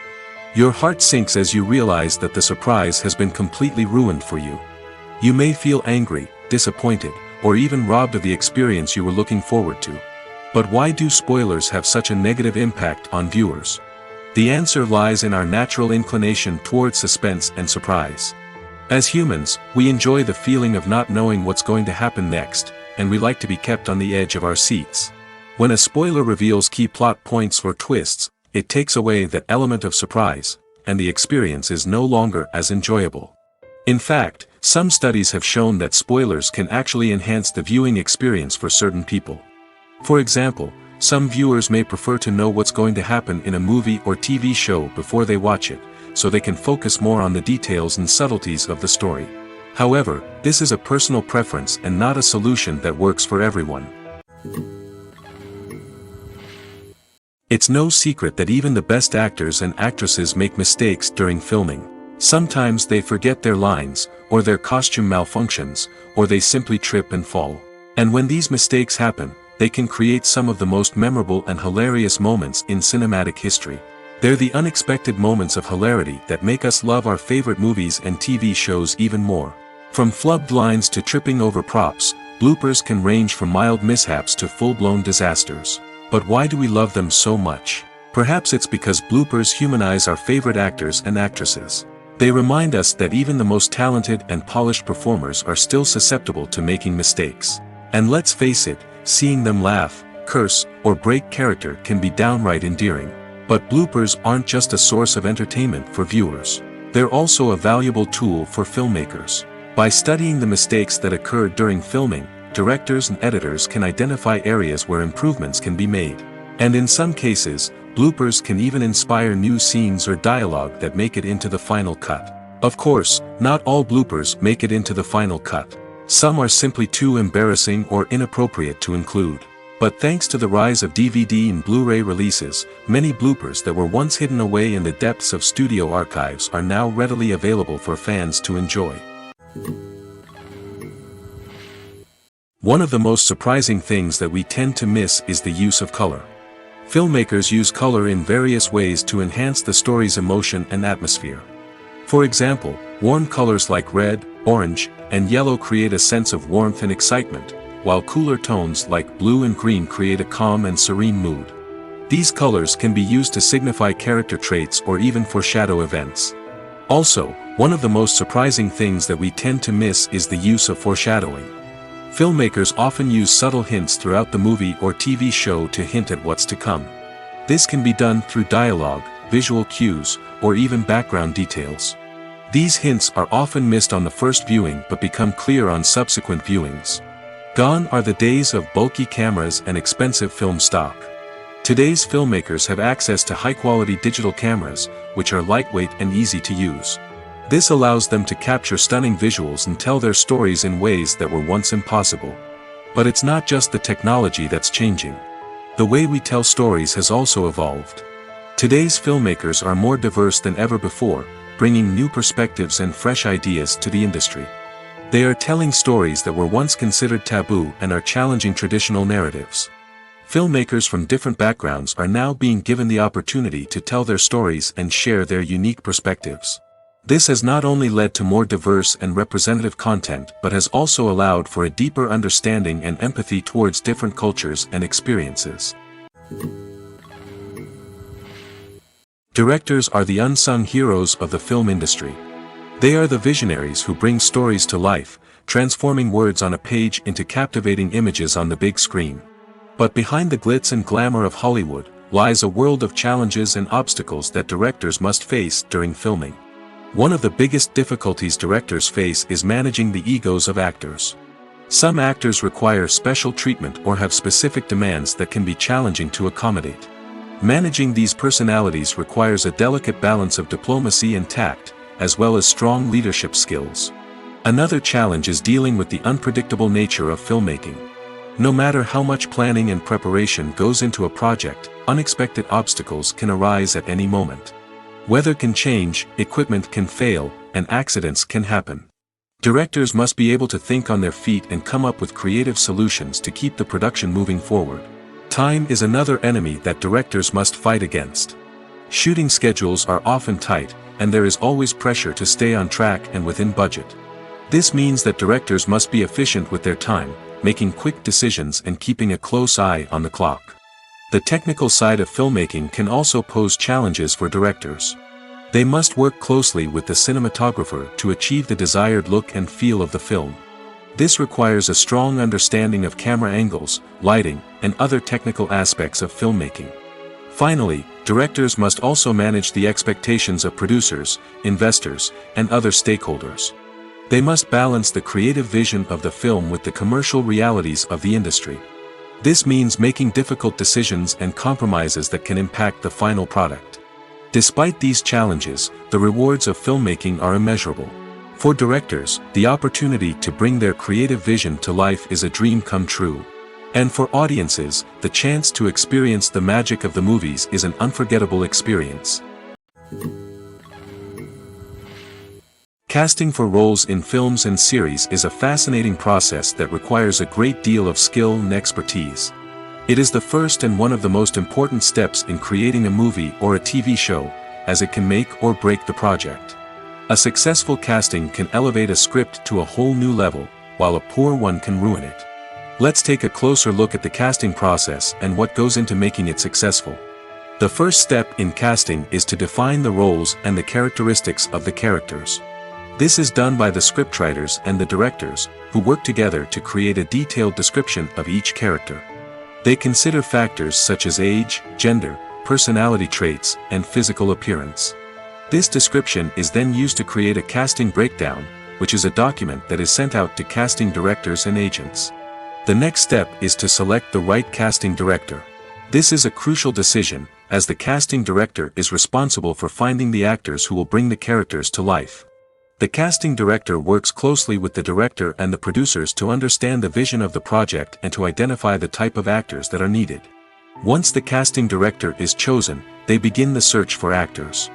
Your heart sinks as you realize that the surprise has been completely ruined for you. You may feel angry, disappointed, or even robbed of the experience you were looking forward to. But why do spoilers have such a negative impact on viewers? The answer lies in our natural inclination towards suspense and surprise. As humans, we enjoy the feeling of not knowing what's going to happen next, and we like to be kept on the edge of our seats. When a spoiler reveals key plot points or twists, it takes away that element of surprise, and the experience is no longer as enjoyable. In fact, some studies have shown that spoilers can actually enhance the viewing experience for certain people. For example, some viewers may prefer to know what's going to happen in a movie or TV show before they watch it, so they can focus more on the details and subtleties of the story. However, this is a personal preference and not a solution that works for everyone. It's no secret that even the best actors and actresses make mistakes during filming. Sometimes they forget their lines, or their costume malfunctions, or they simply trip and fall. And when these mistakes happen, they can create some of the most memorable and hilarious moments in cinematic history. They're the unexpected moments of hilarity that make us love our favorite movies and TV shows even more. From flubbed lines to tripping over props, bloopers can range from mild mishaps to full-blown disasters. But why do we love them so much? Perhaps it's because bloopers humanize our favorite actors and actresses. They remind us that even the most talented and polished performers are still susceptible to making mistakes. And let's face it, seeing them laugh, curse, or break character can be downright endearing. But bloopers aren't just a source of entertainment for viewers. They're also a valuable tool for filmmakers. By studying the mistakes that occurred during filming, directors and editors can identify areas where improvements can be made. And in some cases, bloopers can even inspire new scenes or dialogue that make it into the final cut. Of course, not all bloopers make it into the final cut. Some are simply too embarrassing or inappropriate to include. But thanks to the rise of DVD and Blu-ray releases, many bloopers that were once hidden away in the depths of studio archives are now readily available for fans to enjoy. One of the most surprising things that we tend to miss is the use of color. Filmmakers use color in various ways to enhance the story's emotion and atmosphere. For example, warm colors like red, orange, and yellow create a sense of warmth and excitement, while cooler tones like blue and green create a calm and serene mood. These colors can be used to signify character traits or even foreshadow events. Also, one of the most surprising things that we tend to miss is the use of foreshadowing. Filmmakers often use subtle hints throughout the movie or TV show to hint at what's to come. This can be done through dialogue, visual cues, or even background details. These hints are often missed on the first viewing but become clear on subsequent viewings. Gone are the days of bulky cameras and expensive film stock. Today's filmmakers have access to high-quality digital cameras, which are lightweight and easy to use. This allows them to capture stunning visuals and tell their stories in ways that were once impossible. But it's not just the technology that's changing. The way we tell stories has also evolved. Today's filmmakers are more diverse than ever before, bringing new perspectives and fresh ideas to the industry. They are telling stories that were once considered taboo and are challenging traditional narratives. Filmmakers from different backgrounds are now being given the opportunity to tell their stories and share their unique perspectives. This has not only led to more diverse and representative content but has also allowed for a deeper understanding and empathy towards different cultures and experiences. Directors are the unsung heroes of the film industry. They are the visionaries who bring stories to life, transforming words on a page into captivating images on the big screen. But behind the glitz and glamour of Hollywood lies a world of challenges and obstacles that directors must face during filming. One of the biggest difficulties directors face is managing the egos of actors. Some actors require special treatment or have specific demands that can be challenging to accommodate. Managing these personalities requires a delicate balance of diplomacy and tact, as well as strong leadership skills. Another challenge is dealing with the unpredictable nature of filmmaking. No matter how much planning and preparation goes into a project, unexpected obstacles can arise at any moment. Weather can change, equipment can fail, and accidents can happen. Directors must be able to think on their feet and come up with creative solutions to keep the production moving forward. Time is another enemy that directors must fight against. Shooting schedules are often tight, and there is always pressure to stay on track and within budget. This means that directors must be efficient with their time, making quick decisions and keeping a close eye on the clock. The technical side of filmmaking can also pose challenges for directors. They must work closely with the cinematographer to achieve the desired look and feel of the film. This requires a strong understanding of camera angles, lighting, and other technical aspects of filmmaking. Finally, directors must also manage the expectations of producers, investors, and other stakeholders. They must balance the creative vision of the film with the commercial realities of the industry. This means making difficult decisions and compromises that can impact the final product. Despite these challenges, the rewards of filmmaking are immeasurable. For directors, the opportunity to bring their creative vision to life is a dream come true. And for audiences, the chance to experience the magic of the movies is an unforgettable experience. Casting for roles in films and series is a fascinating process that requires a great deal of skill and expertise. It is the first and one of the most important steps in creating a movie or a TV show, as it can make or break the project. A successful casting can elevate a script to a whole new level, while a poor one can ruin it. Let's take a closer look at the casting process and what goes into making it successful. The first step in casting is to define the roles and the characteristics of the characters. This is done by the scriptwriters and the directors, who work together to create a detailed description of each character. They consider factors such as age, gender, personality traits, and physical appearance. This description is then used to create a casting breakdown, which is a document that is sent out to casting directors and agents. The next step is to select the right casting director. This is a crucial decision, as the casting director is responsible for finding the actors who will bring the characters to life. The casting director works closely with the director and the producers to understand the vision of the project and to identify the type of actors that are needed. Once the casting director is chosen, they begin the search for actors.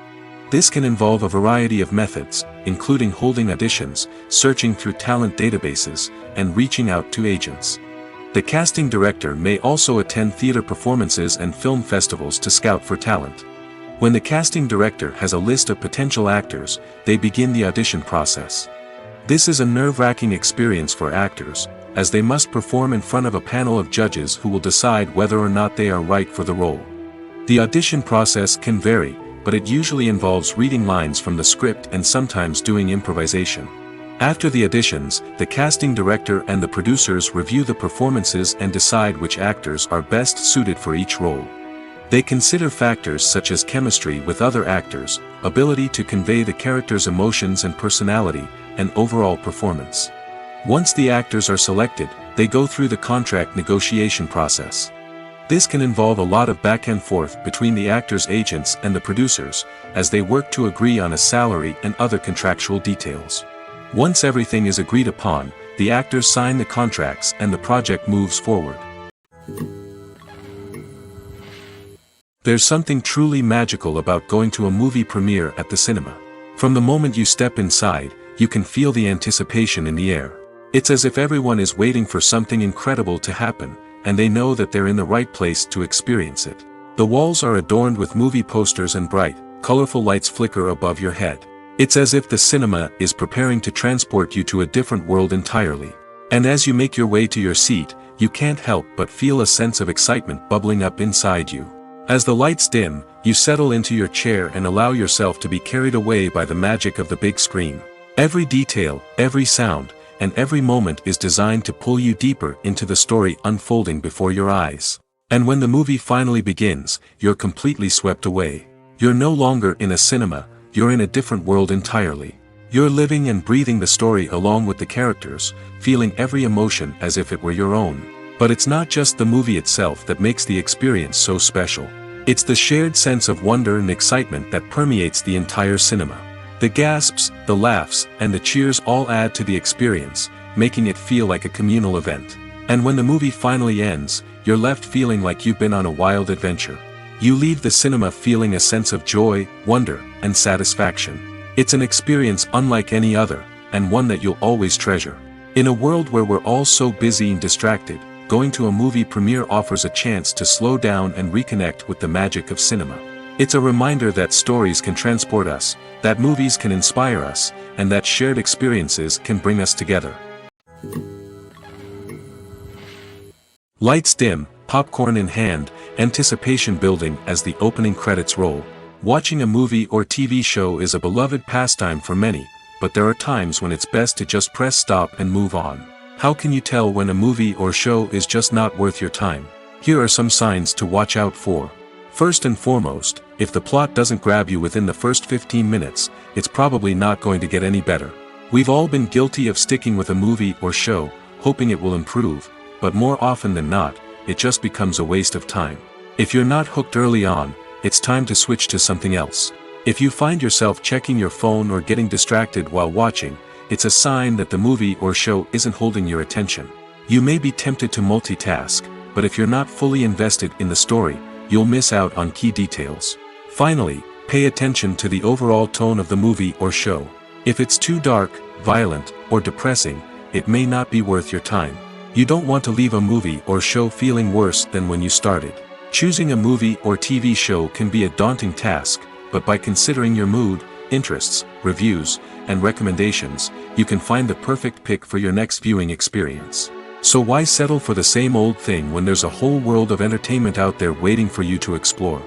This can involve a variety of methods, including holding auditions, searching through talent databases, and reaching out to agents. The casting director may also attend theater performances and film festivals to scout for talent. When the casting director has a list of potential actors, they begin the audition process. This is a nerve-wracking experience for actors, as they must perform in front of a panel of judges who will decide whether or not they are right for the role. The audition process can vary, but it usually involves reading lines from the script and sometimes doing improvisation. After the auditions, the casting director and the producers review the performances and decide which actors are best suited for each role. They consider factors such as chemistry with other actors, ability to convey the character's emotions and personality, and overall performance. Once the actors are selected, they go through the contract negotiation process. This can involve a lot of back and forth between the actors' agents and the producers, as they work to agree on a salary and other contractual details. Once everything is agreed upon, the actors sign the contracts and the project moves forward. There's something truly magical about going to a movie premiere at the cinema. From the moment you step inside, you can feel the anticipation in the air. It's as if everyone is waiting for something incredible to happen, and they know that they're in the right place to experience it. The walls are adorned with movie posters and bright, colorful lights flicker above your head. It's as if the cinema is preparing to transport you to a different world entirely. And as you make your way to your seat, you can't help but feel a sense of excitement bubbling up inside you. As the lights dim, you settle into your chair and allow yourself to be carried away by the magic of the big screen. Every detail, every sound, and every moment is designed to pull you deeper into the story unfolding before your eyes. And when the movie finally begins, you're completely swept away. You're no longer in a cinema, you're in a different world entirely. You're living and breathing the story along with the characters, feeling every emotion as if it were your own. But it's not just the movie itself that makes the experience so special. It's the shared sense of wonder and excitement that permeates the entire cinema. The gasps, the laughs, and the cheers all add to the experience, making it feel like a communal event. And when the movie finally ends, you're left feeling like you've been on a wild adventure. You leave the cinema feeling a sense of joy, wonder, and satisfaction. It's an experience unlike any other, and one that you'll always treasure. In a world where we're all so busy and distracted, going to a movie premiere offers a chance to slow down and reconnect with the magic of cinema. It's a reminder that stories can transport us, that movies can inspire us, and that shared experiences can bring us together. Lights dim, popcorn in hand, anticipation building as the opening credits roll. Watching a movie or TV show is a beloved pastime for many, but there are times when it's best to just press stop and move on. How can you tell when a movie or show is just not worth your time? Here are some signs to watch out for. First and foremost, if the plot doesn't grab you within the first 15 minutes, it's probably not going to get any better. We've all been guilty of sticking with a movie or show, hoping it will improve, but more often than not, it just becomes a waste of time. If you're not hooked early on, it's time to switch to something else. If you find yourself checking your phone or getting distracted while watching, it's a sign that the movie or show isn't holding your attention. You may be tempted to multitask, but if you're not fully invested in the story, you'll miss out on key details. Finally, pay attention to the overall tone of the movie or show. If it's too dark, violent, or depressing, it may not be worth your time. You don't want to leave a movie or show feeling worse than when you started. Choosing a movie or TV show can be a daunting task, but by considering your mood, interests, reviews, and recommendations, you can find the perfect pick for your next viewing experience. So why settle for the same old thing when there's a whole world of entertainment out there waiting for you to explore?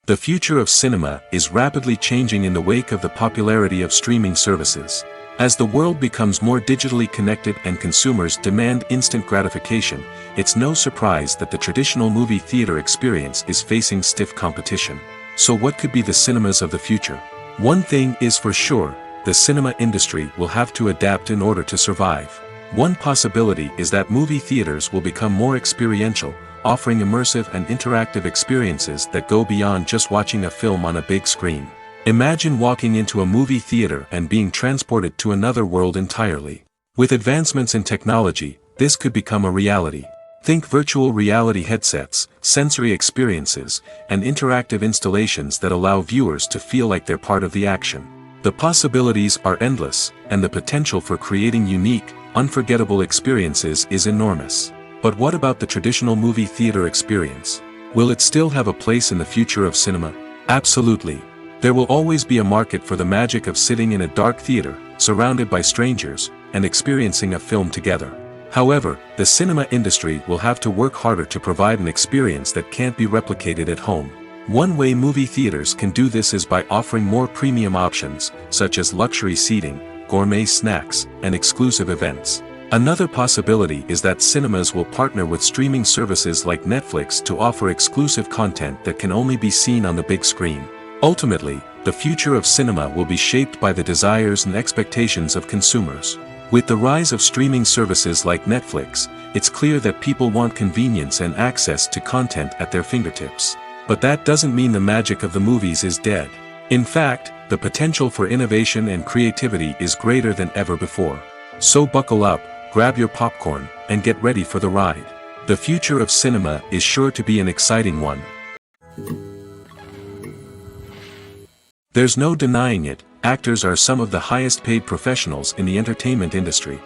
The future of cinema is rapidly changing in the wake of the popularity of streaming services. As the world becomes more digitally connected and consumers demand instant gratification, it's no surprise that the traditional movie theater experience is facing stiff competition. So what could be the cinemas of the future? One thing is for sure, the cinema industry will have to adapt in order to survive. One possibility is that movie theaters will become more experiential, offering immersive and interactive experiences that go beyond just watching a film on a big screen. Imagine walking into a movie theater and being transported to another world entirely. With advancements in technology, this could become a reality. Think virtual reality headsets, sensory experiences, and interactive installations that allow viewers to feel like they're part of the action. The possibilities are endless, and the potential for creating unique, unforgettable experiences is enormous. But what about the traditional movie theater experience? Will it still have a place in the future of cinema? Absolutely. There will always be a market for the magic of sitting in a dark theater, surrounded by strangers, and experiencing a film together. However, the cinema industry will have to work harder to provide an experience that can't be replicated at home. One way movie theaters can do this is by offering more premium options, such as luxury seating, gourmet snacks, and exclusive events. Another possibility is that cinemas will partner with streaming services like Netflix to offer exclusive content that can only be seen on the big screen. Ultimately, the future of cinema will be shaped by the desires and expectations of consumers. With the rise of streaming services like Netflix, it's clear that people want convenience and access to content at their fingertips. But that doesn't mean the magic of the movies is dead. In fact, the potential for innovation and creativity is greater than ever before. So buckle up, grab your popcorn, and get ready for the ride. The future of cinema is sure to be an exciting one. There's no denying it, actors are some of the highest paid professionals in the entertainment industry.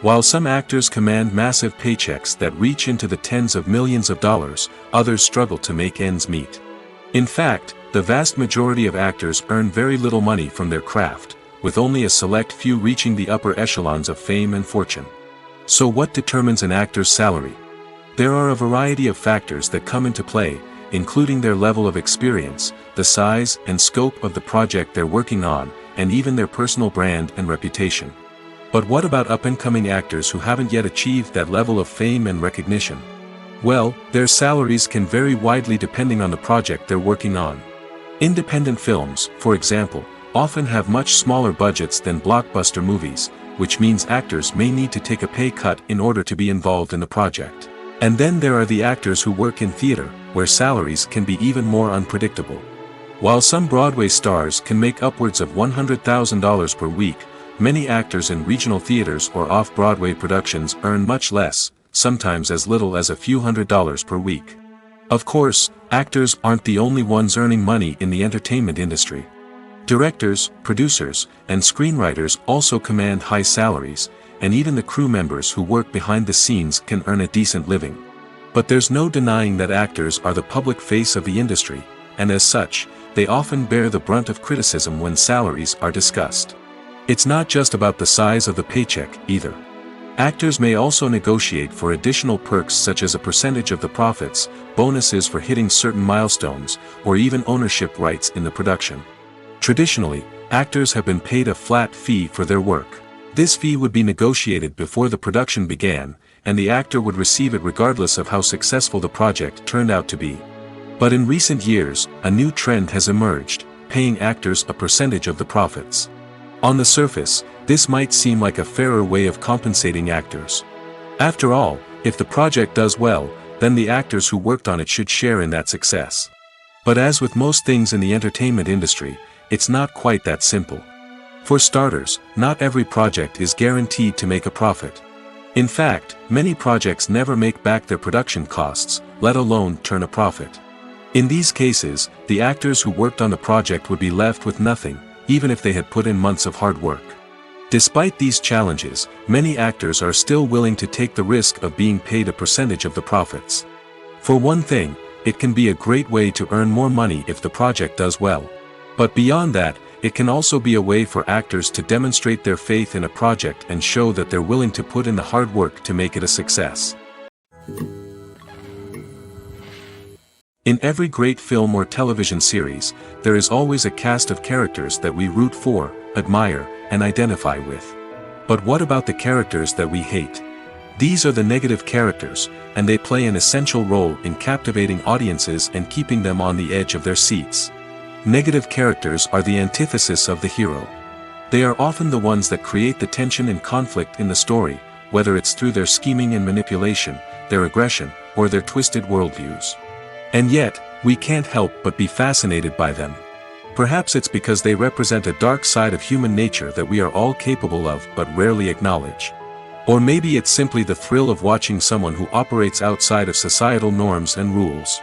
While some actors command massive paychecks that reach into the tens of millions of dollars, others struggle to make ends meet. In fact, the vast majority of actors earn very little money from their craft, with only a select few reaching the upper echelons of fame and fortune. So what determines an actor's salary? There are a variety of factors that come into play, including their level of experience, the size and scope of the project they're working on, and even their personal brand and reputation. But what about up-and-coming actors who haven't yet achieved that level of fame and recognition? Well, their salaries can vary widely depending on the project they're working on. Independent films, for example, often have much smaller budgets than blockbuster movies, which means actors may need to take a pay cut in order to be involved in the project. And then there are the actors who work in theater, where salaries can be even more unpredictable. While some Broadway stars can make upwards of $100,000 per week, many actors in regional theaters or off-Broadway productions earn much less, sometimes as little as a few $100s per week. Of course, actors aren't the only ones earning money in the entertainment industry. Directors, producers, and screenwriters also command high salaries, and even the crew members who work behind the scenes can earn a decent living. But there's no denying that actors are the public face of the industry, and as such, they often bear the brunt of criticism when salaries are discussed. It's not just about the size of the paycheck, either. Actors may also negotiate for additional perks such as a percentage of the profits, bonuses for hitting certain milestones, or even ownership rights in the production. Traditionally, actors have been paid a flat fee for their work. This fee would be negotiated before the production began, and the actor would receive it regardless of how successful the project turned out to be. But in recent years, a new trend has emerged, paying actors a percentage of the profits. On the surface, this might seem like a fairer way of compensating actors. After all, if the project does well, then the actors who worked on it should share in that success. But as with most things in the entertainment industry, it's not quite that simple. For starters, not every project is guaranteed to make a profit. In fact, many projects never make back their production costs, let alone turn a profit. In these cases, the actors who worked on the project would be left with nothing, even if they had put in months of hard work. Despite these challenges, many actors are still willing to take the risk of being paid a percentage of the profits. For one thing, it can be a great way to earn more money if the project does well. But beyond that, it can also be a way for actors to demonstrate their faith in a project and show that they're willing to put in the hard work to make it a success. In every great film or television series, there is always a cast of characters that we root for, admire, and identify with. But what about the characters that we hate? These are the negative characters, and they play an essential role in captivating audiences and keeping them on the edge of their seats. Negative characters are the antithesis of the hero. They are often the ones that create the tension and conflict in the story, whether it's through their scheming and manipulation, their aggression, or their twisted worldviews. And yet, we can't help but be fascinated by them. Perhaps it's because they represent a dark side of human nature that we are all capable of but rarely acknowledge. Or maybe it's simply the thrill of watching someone who operates outside of societal norms and rules.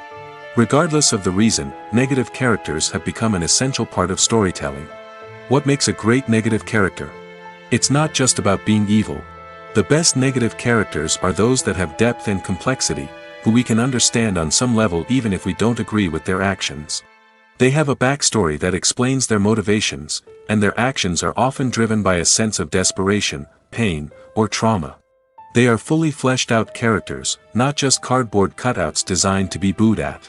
Regardless of the reason, negative characters have become an essential part of storytelling. What makes a great negative character? It's not just about being evil. The best negative characters are those that have depth and complexity, who we can understand on some level even if we don't agree with their actions. They have a backstory that explains their motivations, and their actions are often driven by a sense of desperation, pain, or trauma. They are fully fleshed out characters, not just cardboard cutouts designed to be booed at.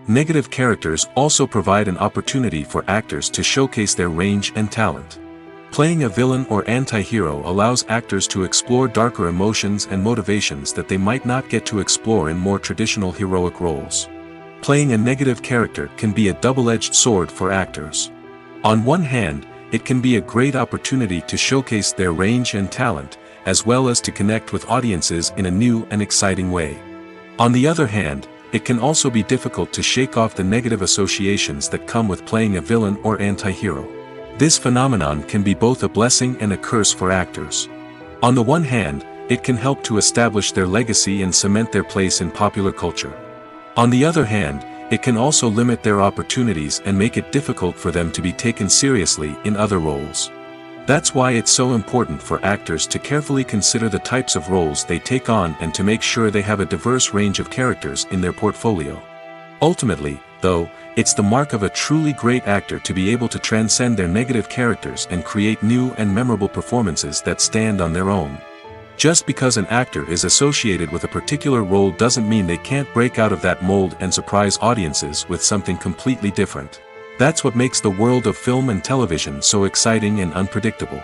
Negative characters also provide an opportunity for actors to showcase their range and talent. Playing a villain or anti-hero allows actors to explore darker emotions and motivations that they might not get to explore in more traditional heroic roles. Playing a negative character can be a double-edged sword for actors. On one hand, it can be a great opportunity to showcase their range and talent, as well as to connect with audiences in a new and exciting way. On the other hand, it can also be difficult to shake off the negative associations that come with playing a villain or anti-hero. This phenomenon can be both a blessing and a curse for actors. On the one hand, it can help to establish their legacy and cement their place in popular culture. On the other hand, it can also limit their opportunities and make it difficult for them to be taken seriously in other roles. That's why it's so important for actors to carefully consider the types of roles they take on and to make sure they have a diverse range of characters in their portfolio. Ultimately, though, it's the mark of a truly great actor to be able to transcend their negative characters and create new and memorable performances that stand on their own. Just because an actor is associated with a particular role doesn't mean they can't break out of that mold and surprise audiences with something completely different. That's what makes the world of film and television so exciting and unpredictable.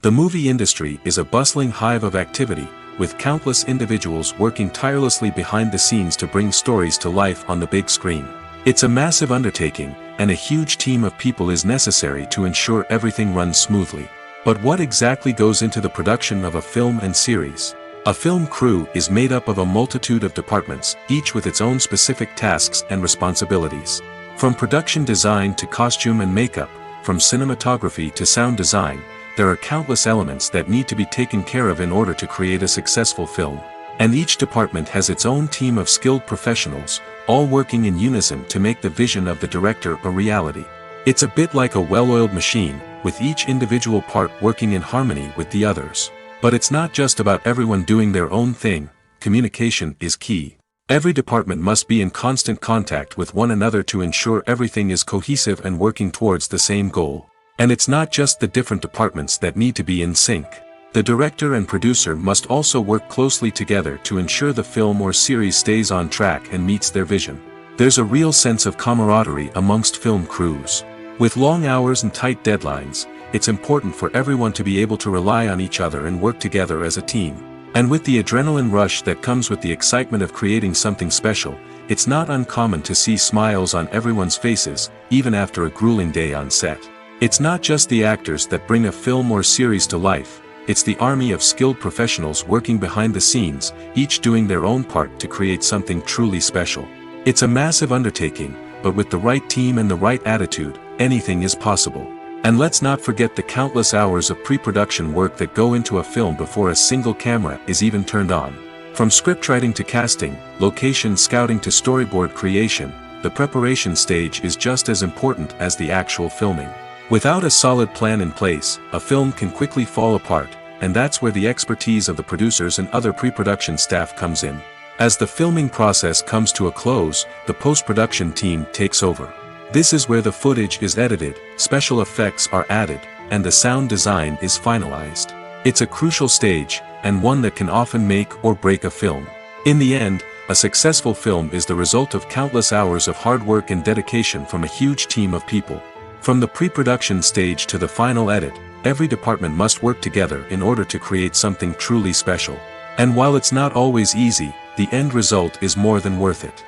The movie industry is a bustling hive of activity, with countless individuals working tirelessly behind the scenes to bring stories to life on the big screen. It's a massive undertaking, and a huge team of people is necessary to ensure everything runs smoothly. But what exactly goes into the production of a film and series? A film crew is made up of a multitude of departments, each with its own specific tasks and responsibilities. From production design to costume and makeup, from cinematography to sound design, there are countless elements that need to be taken care of in order to create a successful film. And each department has its own team of skilled professionals, all working in unison to make the vision of the director a reality. It's a bit like a well-oiled machine, with each individual part working in harmony with the others. But it's not just about everyone doing their own thing. Communication is key. Every department must be in constant contact with one another to ensure everything is cohesive and working towards the same goal. And it's not just the different departments that need to be in sync. The director and producer must also work closely together to ensure the film or series stays on track and meets their vision. There's a real sense of camaraderie amongst film crews. With long hours and tight deadlines, it's important for everyone to be able to rely on each other and work together as a team. And with the adrenaline rush that comes with the excitement of creating something special, it's not uncommon to see smiles on everyone's faces, even after a grueling day on set. It's not just the actors that bring a film or series to life, it's the army of skilled professionals working behind the scenes, each doing their own part to create something truly special. It's a massive undertaking, but with the right team and the right attitude, anything is possible. And let's not forget the countless hours of pre-production work that go into a film before a single camera is even turned on. From scriptwriting to casting, location scouting to storyboard creation, the preparation stage is just as important as the actual filming. Without a solid plan in place, a film can quickly fall apart, and that's where the expertise of the producers and other pre-production staff comes in. As the filming process comes to a close, the post-production team takes over. This is where the footage is edited, special effects are added, and the sound design is finalized. It's a crucial stage, and one that can often make or break a film. In the end, a successful film is the result of countless hours of hard work and dedication from a huge team of people. From the pre-production stage to the final edit, every department must work together in order to create something truly special. And while it's not always easy, the end result is more than worth it.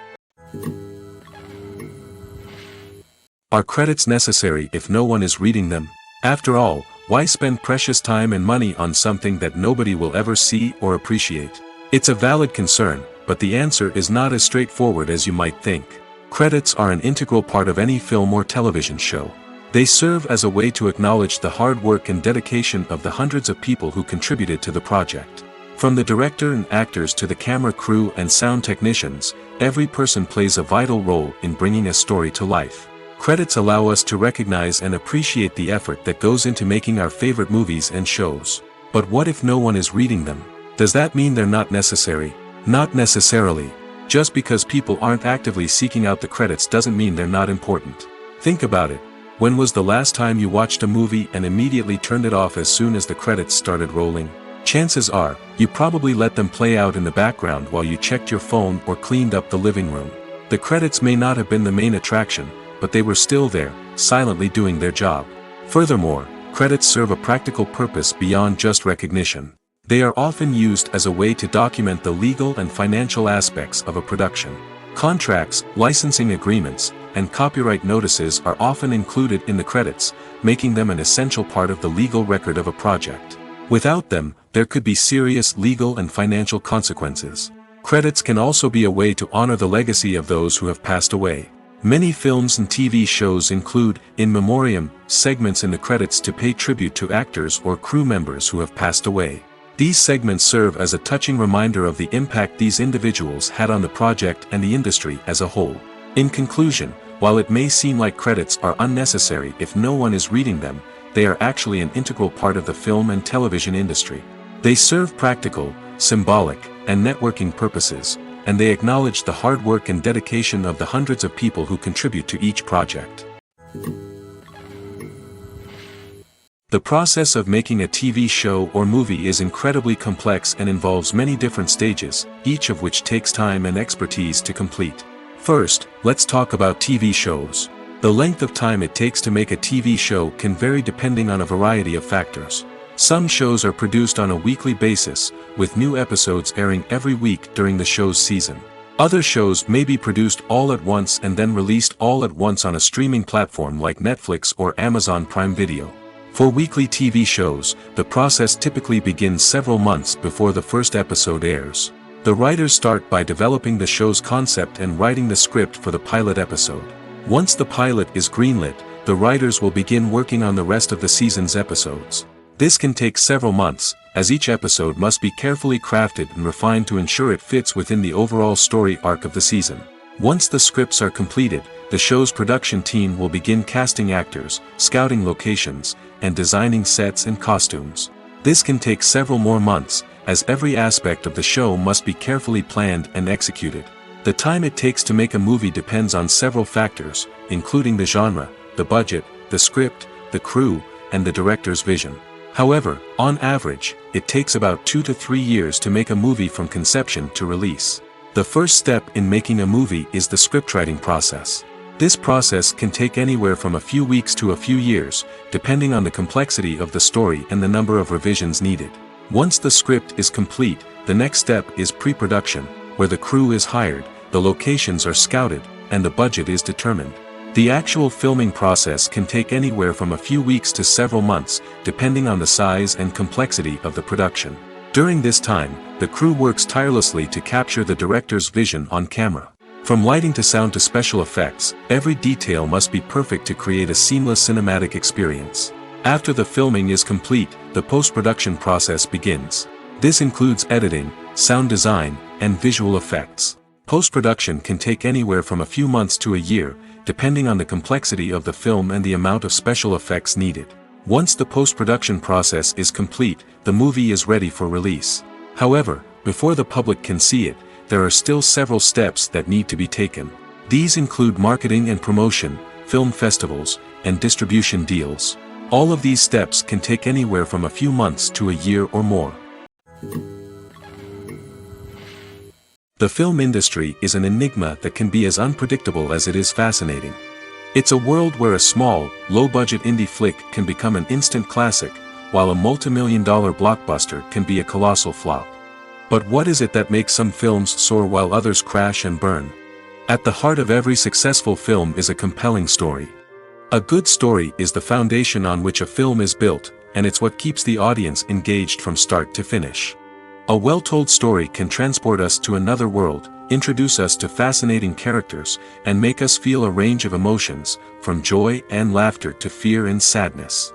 Are credits necessary if no one is reading them? After all, why spend precious time and money on something that nobody will ever see or appreciate? It's a valid concern, but the answer is not as straightforward as you might think. Credits are an integral part of any film or television show. They serve as a way to acknowledge the hard work and dedication of the hundreds of people who contributed to the project. From the director and actors to the camera crew and sound technicians, every person plays a vital role in bringing a story to life. Credits allow us to recognize and appreciate the effort that goes into making our favorite movies and shows. But what if no one is reading them? Does that mean they're not necessary? Not necessarily. Just because people aren't actively seeking out the credits doesn't mean they're not important. Think about it. When was the last time you watched a movie and immediately turned it off as soon as the credits started rolling? Chances are, you probably let them play out in the background while you checked your phone or cleaned up the living room. The credits may not have been the main attraction, but they were still there, silently doing their job. Furthermore, credits serve a practical purpose beyond just recognition. They are often used as a way to document the legal and financial aspects of a production. Contracts, licensing agreements, and copyright notices are often included in the credits, making them an essential part of the legal record of a project. Without them, there could be serious legal and financial consequences. Credits can also be a way to honor the legacy of those who have passed away. Many films and TV shows include, in memoriam, segments in the credits to pay tribute to actors or crew members who have passed away. These segments serve as a touching reminder of the impact these individuals had on the project and the industry as a whole. In conclusion, while it may seem like credits are unnecessary if no one is reading them, they are actually an integral part of the film and television industry. They serve practical, symbolic, and networking purposes, and they acknowledge the hard work and dedication of the hundreds of people who contribute to each project. The process of making a TV show or movie is incredibly complex and involves many different stages, each of which takes time and expertise to complete. First, let's talk about TV shows. The length of time it takes to make a TV show can vary depending on a variety of factors. Some shows are produced on a weekly basis, with new episodes airing every week during the show's season. Other shows may be produced all at once and then released all at once on a streaming platform like Netflix or Amazon Prime Video. For weekly TV shows, the process typically begins several months before the first episode airs. The writers start by developing the show's concept and writing the script for the pilot episode. Once the pilot is greenlit, the writers will begin working on the rest of the season's episodes. This can take several months, as each episode must be carefully crafted and refined to ensure it fits within the overall story arc of the season. Once the scripts are completed, the show's production team will begin casting actors, scouting locations, and designing sets and costumes. This can take several more months, as every aspect of the show must be carefully planned and executed. The time it takes to make a movie depends on several factors, including the genre, the budget, the script, the crew, and the director's vision. However, on average, it takes about 2 to 3 years to make a movie from conception to release. The first step in making a movie is the scriptwriting process. This process can take anywhere from a few weeks to a few years, depending on the complexity of the story and the number of revisions needed. Once the script is complete, the next step is pre-production, where the crew is hired, the locations are scouted, and the budget is determined. The actual filming process can take anywhere from a few weeks to several months, depending on the size and complexity of the production. During this time, the crew works tirelessly to capture the director's vision on camera. From lighting to sound to special effects, every detail must be perfect to create a seamless cinematic experience. After the filming is complete, the post-production process begins. This includes editing, sound design, and visual effects. Post-production can take anywhere from a few months to a year, depending on the complexity of the film and the amount of special effects needed. Once the post-production process is complete, the movie is ready for release. However, before the public can see it, there are still several steps that need to be taken. These include marketing and promotion, film festivals, and distribution deals. All of these steps can take anywhere from a few months to a year or more. The film industry is an enigma that can be as unpredictable as it is fascinating. It's a world where a small, low-budget indie flick can become an instant classic, while a multi-million-dollar blockbuster can be a colossal flop. But what is it that makes some films soar while others crash and burn? At the heart of every successful film is a compelling story. A good story is the foundation on which a film is built, and it's what keeps the audience engaged from start to finish. A well-told story can transport us to another world, introduce us to fascinating characters, and make us feel a range of emotions, from joy and laughter to fear and sadness.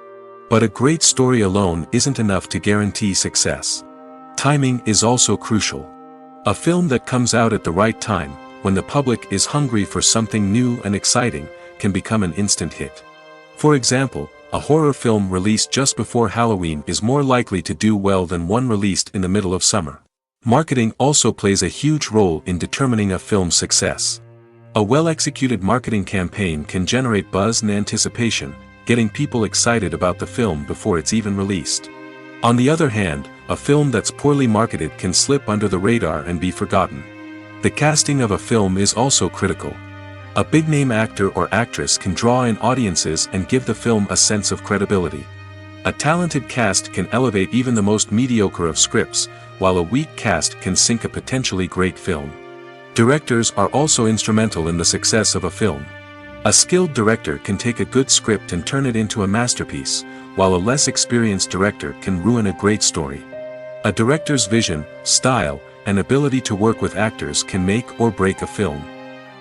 But a great story alone isn't enough to guarantee success. Timing is also crucial. A film that comes out at the right time, when the public is hungry for something new and exciting, can become an instant hit. For example, a horror film released just before Halloween is more likely to do well than one released in the middle of summer. Marketing also plays a huge role in determining a film's success. A well-executed marketing campaign can generate buzz and anticipation, getting people excited about the film before it's even released. On the other hand, a film that's poorly marketed can slip under the radar and be forgotten. The casting of a film is also critical. A big-name actor or actress can draw in audiences and give the film a sense of credibility. A talented cast can elevate even the most mediocre of scripts, while a weak cast can sink a potentially great film. Directors are also instrumental in the success of a film. A skilled director can take a good script and turn it into a masterpiece, while a less experienced director can ruin a great story. A director's vision, style, and ability to work with actors can make or break a film.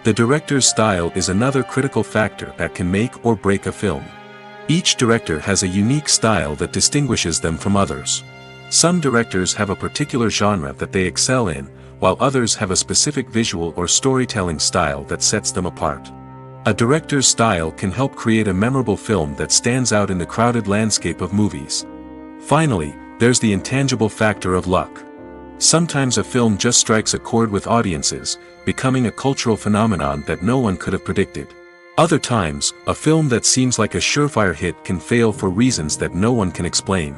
The director's style is another critical factor that can make or break a film. Each director has a unique style that distinguishes them from others. Some directors have a particular genre that they excel in, while others have a specific visual or storytelling style that sets them apart. A director's style can help create a memorable film that stands out in the crowded landscape of movies. Finally, there's the intangible factor of luck. Sometimes a film just strikes a chord with audiences, becoming a cultural phenomenon that no one could have predicted. Other times, a film that seems like a surefire hit can fail for reasons that no one can explain.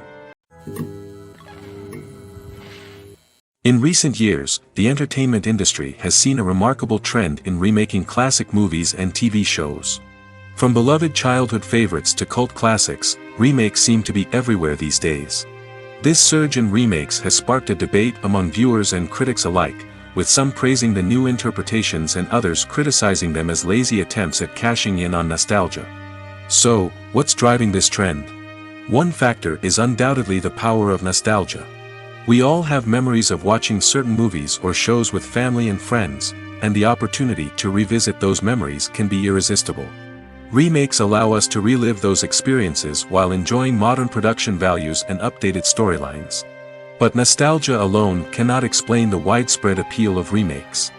In recent years, the entertainment industry has seen a remarkable trend in remaking classic movies and TV shows. From beloved childhood favorites to cult classics, remakes seem to be everywhere these days. This surge in remakes has sparked a debate among viewers and critics alike, with some praising the new interpretations and others criticizing them as lazy attempts at cashing in on nostalgia. So, what's driving this trend? One factor is undoubtedly the power of nostalgia. We all have memories of watching certain movies or shows with family and friends, and the opportunity to revisit those memories can be irresistible. Remakes allow us to relive those experiences while enjoying modern production values and updated storylines. But nostalgia alone cannot explain the widespread appeal of remakes.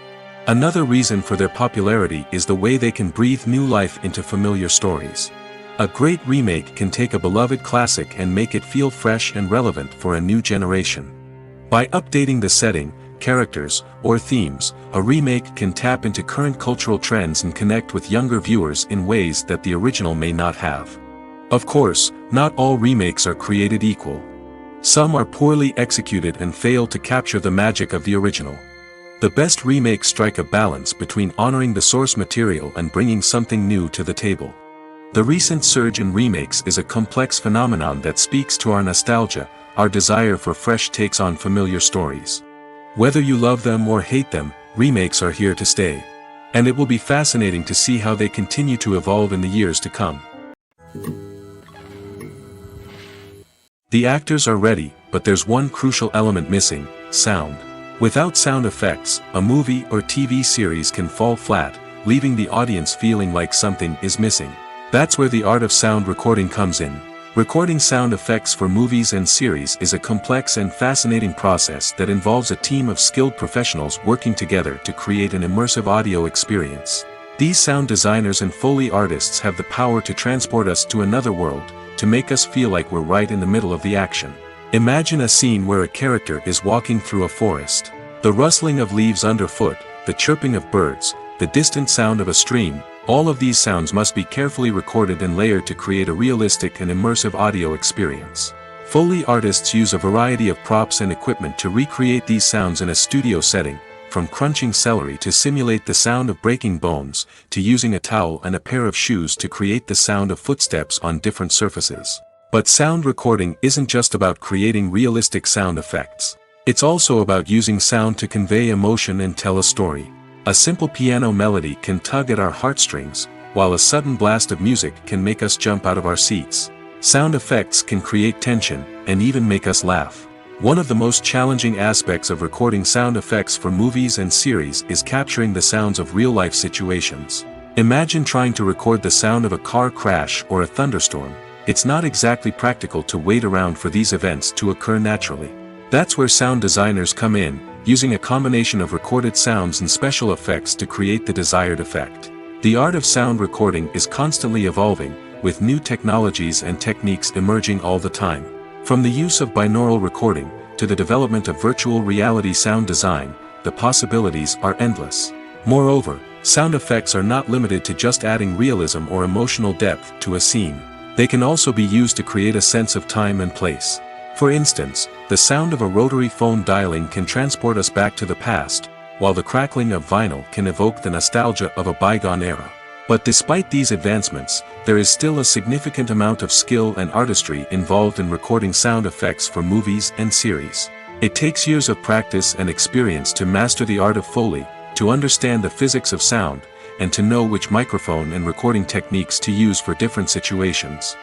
Another reason for their popularity is the way they can breathe new life into familiar stories. A great remake can take a beloved classic and make it feel fresh and relevant for a new generation. By updating the setting, characters, or themes, a remake can tap into current cultural trends and connect with younger viewers in ways that the original may not have. Of course, not all remakes are created equal. Some are poorly executed and fail to capture the magic of the original. The best remakes strike a balance between honoring the source material and bringing something new to the table. The recent surge in remakes is a complex phenomenon that speaks to our nostalgia, our desire for fresh takes on familiar stories. Whether you love them or hate them, remakes are here to stay. And it will be fascinating to see how they continue to evolve in the years to come. The actors are ready, but there's one crucial element missing: sound. Without sound effects, a movie or TV series can fall flat, leaving the audience feeling like something is missing. That's where the art of sound recording comes in. Recording sound effects for movies and series is a complex and fascinating process that involves a team of skilled professionals working together to create an immersive audio experience. These sound designers and Foley artists have the power to transport us to another world, to make us feel like we're right in the middle of the action. Imagine a scene where a character is walking through a forest. The rustling of leaves underfoot, the chirping of birds, the distant sound of a stream, all of these sounds must be carefully recorded and layered to create a realistic and immersive audio experience. Foley artists use a variety of props and equipment to recreate these sounds in a studio setting, from crunching celery to simulate the sound of breaking bones, to using a towel and a pair of shoes to create the sound of footsteps on different surfaces. But sound recording isn't just about creating realistic sound effects. It's also about using sound to convey emotion and tell a story. A simple piano melody can tug at our heartstrings, while a sudden blast of music can make us jump out of our seats. Sound effects can create tension, and even make us laugh. One of the most challenging aspects of recording sound effects for movies and series is capturing the sounds of real-life situations. Imagine trying to record the sound of a car crash or a thunderstorm. It's not exactly practical to wait around for these events to occur naturally. That's where sound designers come in, using a combination of recorded sounds and special effects to create the desired effect. The art of sound recording is constantly evolving, with new technologies and techniques emerging all the time. From the use of binaural recording, to the development of virtual reality sound design, the possibilities are endless. Moreover, sound effects are not limited to just adding realism or emotional depth to a scene. They can also be used to create a sense of time and place. For instance, the sound of a rotary phone dialing can transport us back to the past, while the crackling of vinyl can evoke the nostalgia of a bygone era. But despite these advancements, there is still a significant amount of skill and artistry involved in recording sound effects for movies and series. It takes years of practice and experience to master the art of Foley, to understand the physics of sound, and to know which microphone and recording techniques to use for different situations.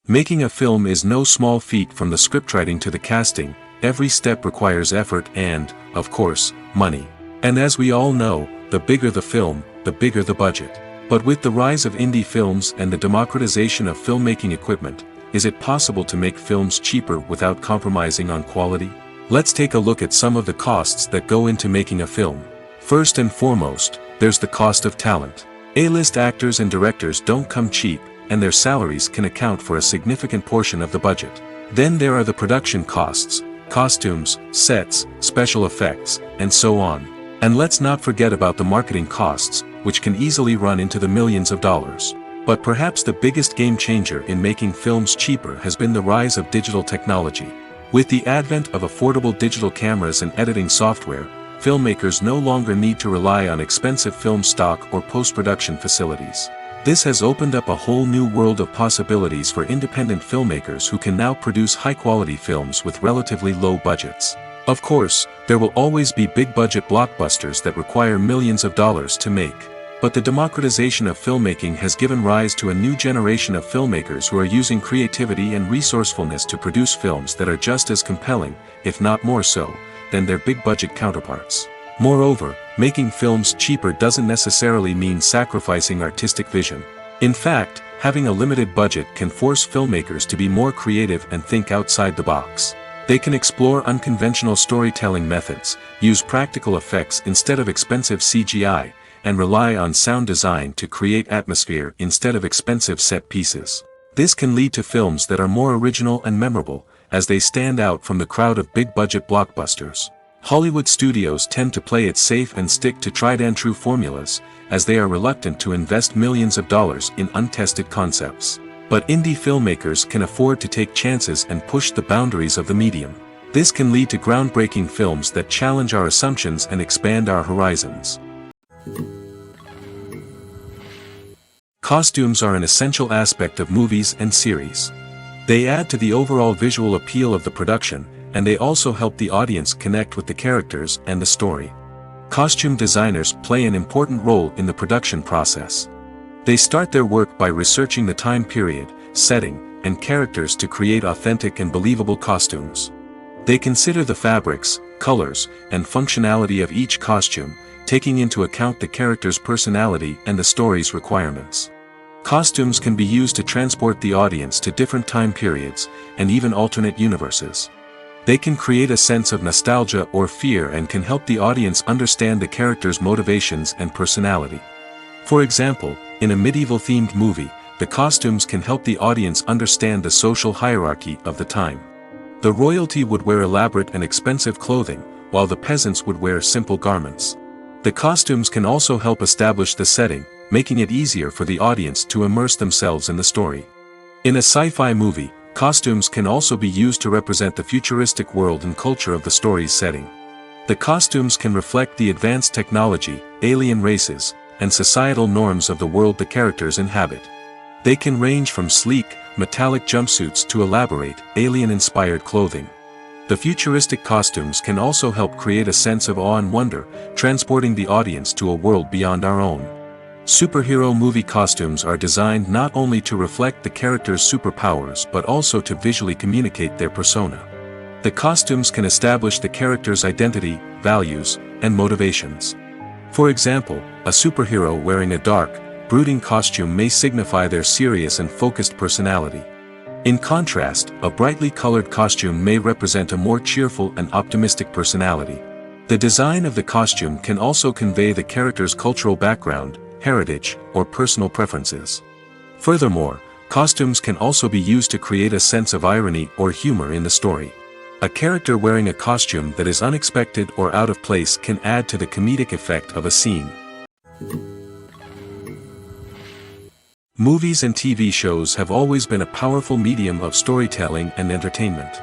Making a film is no small feat. From the scriptwriting to the casting, every step requires effort and, of course, money. And as we all know, the bigger the film, the bigger the budget. But with the rise of indie films and the democratization of filmmaking equipment, is it possible to make films cheaper without compromising on quality? Let's take a look at some of the costs that go into making a film. First and foremost, there's the cost of talent. A-list actors and directors don't come cheap, and their salaries can account for a significant portion of the budget. Then there are the production costs, costumes, sets, special effects, and so on. And let's not forget about the marketing costs, which can easily run into the millions of dollars. But perhaps the biggest game changer in making films cheaper has been the rise of digital technology. With the advent of affordable digital cameras and editing software, filmmakers no longer need to rely on expensive film stock or post-production facilities. This has opened up a whole new world of possibilities for independent filmmakers who can now produce high-quality films with relatively low budgets. Of course, there will always be big-budget blockbusters that require millions of dollars to make. But the democratization of filmmaking has given rise to a new generation of filmmakers who are using creativity and resourcefulness to produce films that are just as compelling, if not more so, than their big-budget counterparts. Moreover, making films cheaper doesn't necessarily mean sacrificing artistic vision. In fact, having a limited budget can force filmmakers to be more creative and think outside the box. They can explore unconventional storytelling methods, use practical effects instead of expensive CGI, and rely on sound design to create atmosphere instead of expensive set pieces. This can lead to films that are more original and memorable, as they stand out from the crowd of big-budget blockbusters. Hollywood studios tend to play it safe and stick to tried-and-true formulas, as they are reluctant to invest millions of dollars in untested concepts. But indie filmmakers can afford to take chances and push the boundaries of the medium. This can lead to groundbreaking films that challenge our assumptions and expand our horizons. Costumes are an essential aspect of movies and series. They add to the overall visual appeal of the production, and they also help the audience connect with the characters and the story. Costume designers play an important role in the production process. They start their work by researching the time period, setting, and characters to create authentic and believable costumes. They consider the fabrics, colors, and functionality of each costume, taking into account the character's personality and the story's requirements. Costumes can be used to transport the audience to different time periods, and even alternate universes. They can create a sense of nostalgia or fear and can help the audience understand the character's motivations and personality. For example, in a medieval-themed movie, the costumes can help the audience understand the social hierarchy of the time. The royalty would wear elaborate and expensive clothing, while the peasants would wear simple garments. The costumes can also help establish the setting, making it easier for the audience to immerse themselves in the story. In a sci-fi movie, costumes can also be used to represent the futuristic world and culture of the story's setting. The costumes can reflect the advanced technology, alien races, and societal norms of the world the characters inhabit. They can range from sleek, metallic jumpsuits to elaborate, alien-inspired clothing. The futuristic costumes can also help create a sense of awe and wonder, transporting the audience to a world beyond our own. Superhero movie costumes are designed not only to reflect the character's superpowers but also to visually communicate their persona. The costumes can establish the character's identity, values, and motivations. For example, a superhero wearing a dark, brooding costume may signify their serious and focused personality. In contrast, a brightly colored costume may represent a more cheerful and optimistic personality. The design of the costume can also convey the character's cultural background, heritage, or personal preferences. Furthermore, costumes can also be used to create a sense of irony or humor in the story. A character wearing a costume that is unexpected or out of place can add to the comedic effect of a scene. Movies and TV shows have always been a powerful medium of storytelling and entertainment.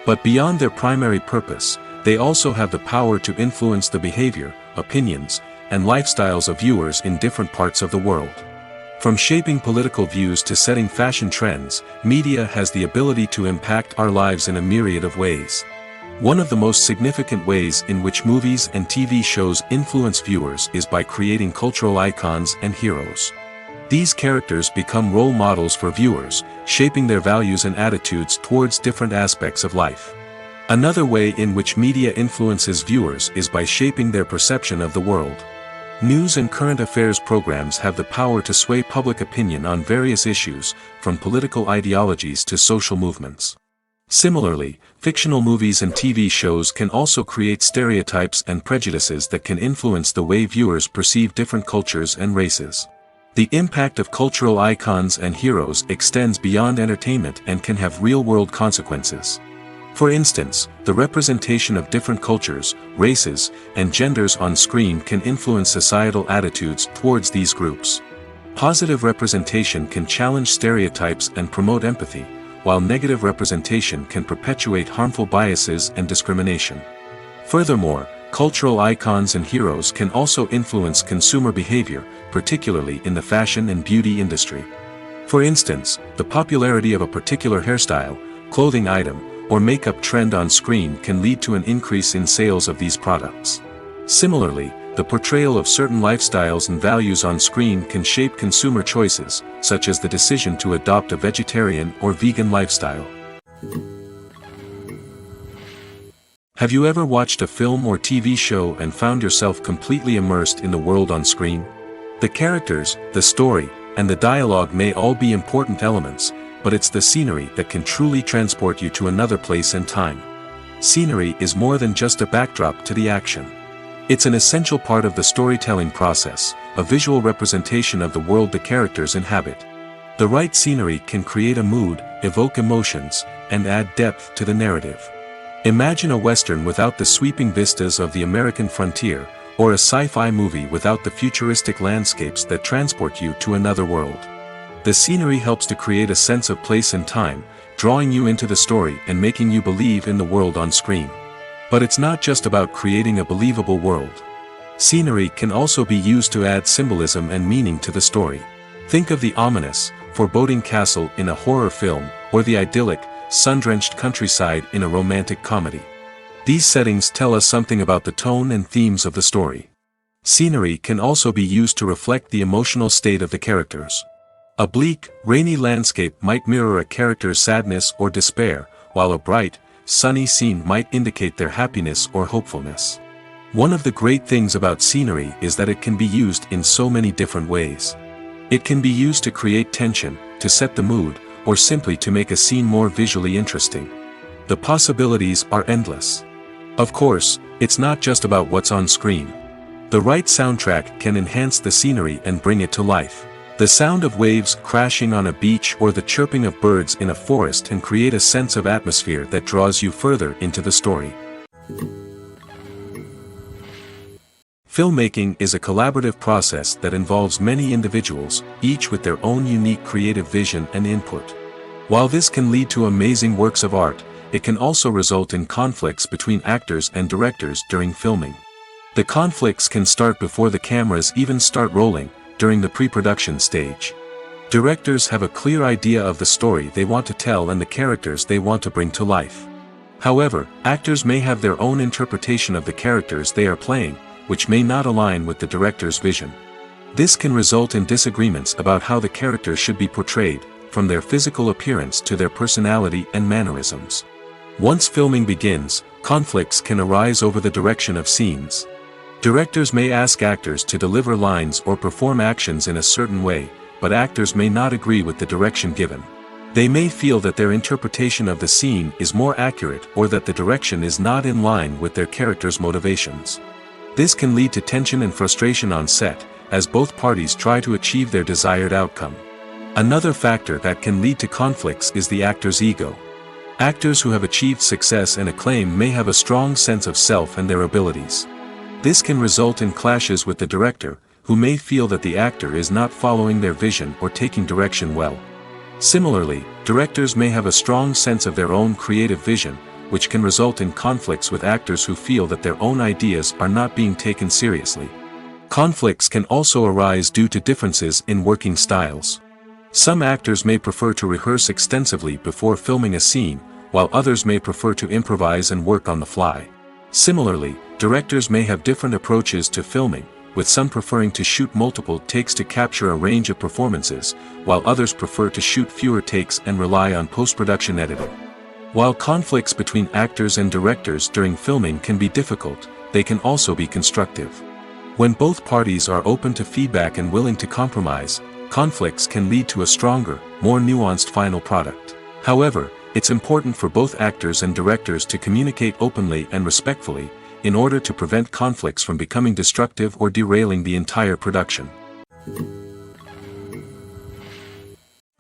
But beyond their primary purpose, they also have the power to influence the behavior, opinions, and lifestyles of viewers in different parts of the world. From shaping political views to setting fashion trends, media has the ability to impact our lives in a myriad of ways. One of the most significant ways in which movies and TV shows influence viewers is by creating cultural icons and heroes. These characters become role models for viewers, shaping their values and attitudes towards different aspects of life. Another way in which media influences viewers is by shaping their perception of the world. News and current affairs programs have the power to sway public opinion on various issues, from political ideologies to social movements. Similarly, fictional movies and TV shows can also create stereotypes and prejudices that can influence the way viewers perceive different cultures and races. The impact of cultural icons and heroes extends beyond entertainment and can have real-world consequences. For instance, the representation of different cultures, races, and genders on screen can influence societal attitudes towards these groups. Positive representation can challenge stereotypes and promote empathy, while negative representation can perpetuate harmful biases and discrimination. Furthermore, cultural icons and heroes can also influence consumer behavior, particularly in the fashion and beauty industry. For instance, the popularity of a particular hairstyle, clothing item, or makeup trend on screen can lead to an increase in sales of these products. Similarly, the portrayal of certain lifestyles and values on screen can shape consumer choices, such as the decision to adopt a vegetarian or vegan lifestyle. Have you ever watched a film or TV show and found yourself completely immersed in the world on screen? The characters, the story, and the dialogue may all be important elements, but it's the scenery that can truly transport you to another place and time. Scenery is more than just a backdrop to the action. It's an essential part of the storytelling process, a visual representation of the world the characters inhabit. The right scenery can create a mood, evoke emotions, and add depth to the narrative. Imagine a Western without the sweeping vistas of the American frontier, or a sci-fi movie without the futuristic landscapes that transport you to another world. The scenery helps to create a sense of place and time, drawing you into the story and making you believe in the world on screen. But it's not just about creating a believable world. Scenery can also be used to add symbolism and meaning to the story. Think of the ominous, foreboding castle in a horror film, or the idyllic, sun-drenched countryside in a romantic comedy. These settings tell us something about the tone and themes of the story. Scenery can also be used to reflect the emotional state of the characters. A bleak, rainy landscape might mirror a character's sadness or despair, while a bright, sunny scene might indicate their happiness or hopefulness. One of the great things about scenery is that it can be used in so many different ways. It can be used to create tension, to set the mood, or simply to make a scene more visually interesting. The possibilities are endless. Of course, it's not just about what's on screen. The right soundtrack can enhance the scenery and bring it to life. The sound of waves crashing on a beach or the chirping of birds in a forest can create a sense of atmosphere that draws you further into the story. Filmmaking is a collaborative process that involves many individuals, each with their own unique creative vision and input. While this can lead to amazing works of art, it can also result in conflicts between actors and directors during filming. The conflicts can start before the cameras even start rolling, during the pre-production stage. Directors have a clear idea of the story they want to tell and the characters they want to bring to life. However, actors may have their own interpretation of the characters they are playing, which may not align with the director's vision. This can result in disagreements about how the characters should be portrayed, from their physical appearance to their personality and mannerisms. Once filming begins, conflicts can arise over the direction of scenes. Directors may ask actors to deliver lines or perform actions in a certain way, but actors may not agree with the direction given. They may feel that their interpretation of the scene is more accurate or that the direction is not in line with their character's motivations. This can lead to tension and frustration on set, as both parties try to achieve their desired outcome. Another factor that can lead to conflicts is the actor's ego. Actors who have achieved success and acclaim may have a strong sense of self and their abilities. This can result in clashes with the director, who may feel that the actor is not following their vision or taking direction well. Similarly, directors may have a strong sense of their own creative vision, which can result in conflicts with actors who feel that their own ideas are not being taken seriously. Conflicts can also arise due to differences in working styles. Some actors may prefer to rehearse extensively before filming a scene, while others may prefer to improvise and work on the fly. Similarly, directors may have different approaches to filming, with some preferring to shoot multiple takes to capture a range of performances, while others prefer to shoot fewer takes and rely on post-production editing. While conflicts between actors and directors during filming can be difficult, they can also be constructive. When both parties are open to feedback and willing to compromise, conflicts can lead to a stronger, more nuanced final product. However, it's important for both actors and directors to communicate openly and respectfully, in order to prevent conflicts from becoming destructive or derailing the entire production.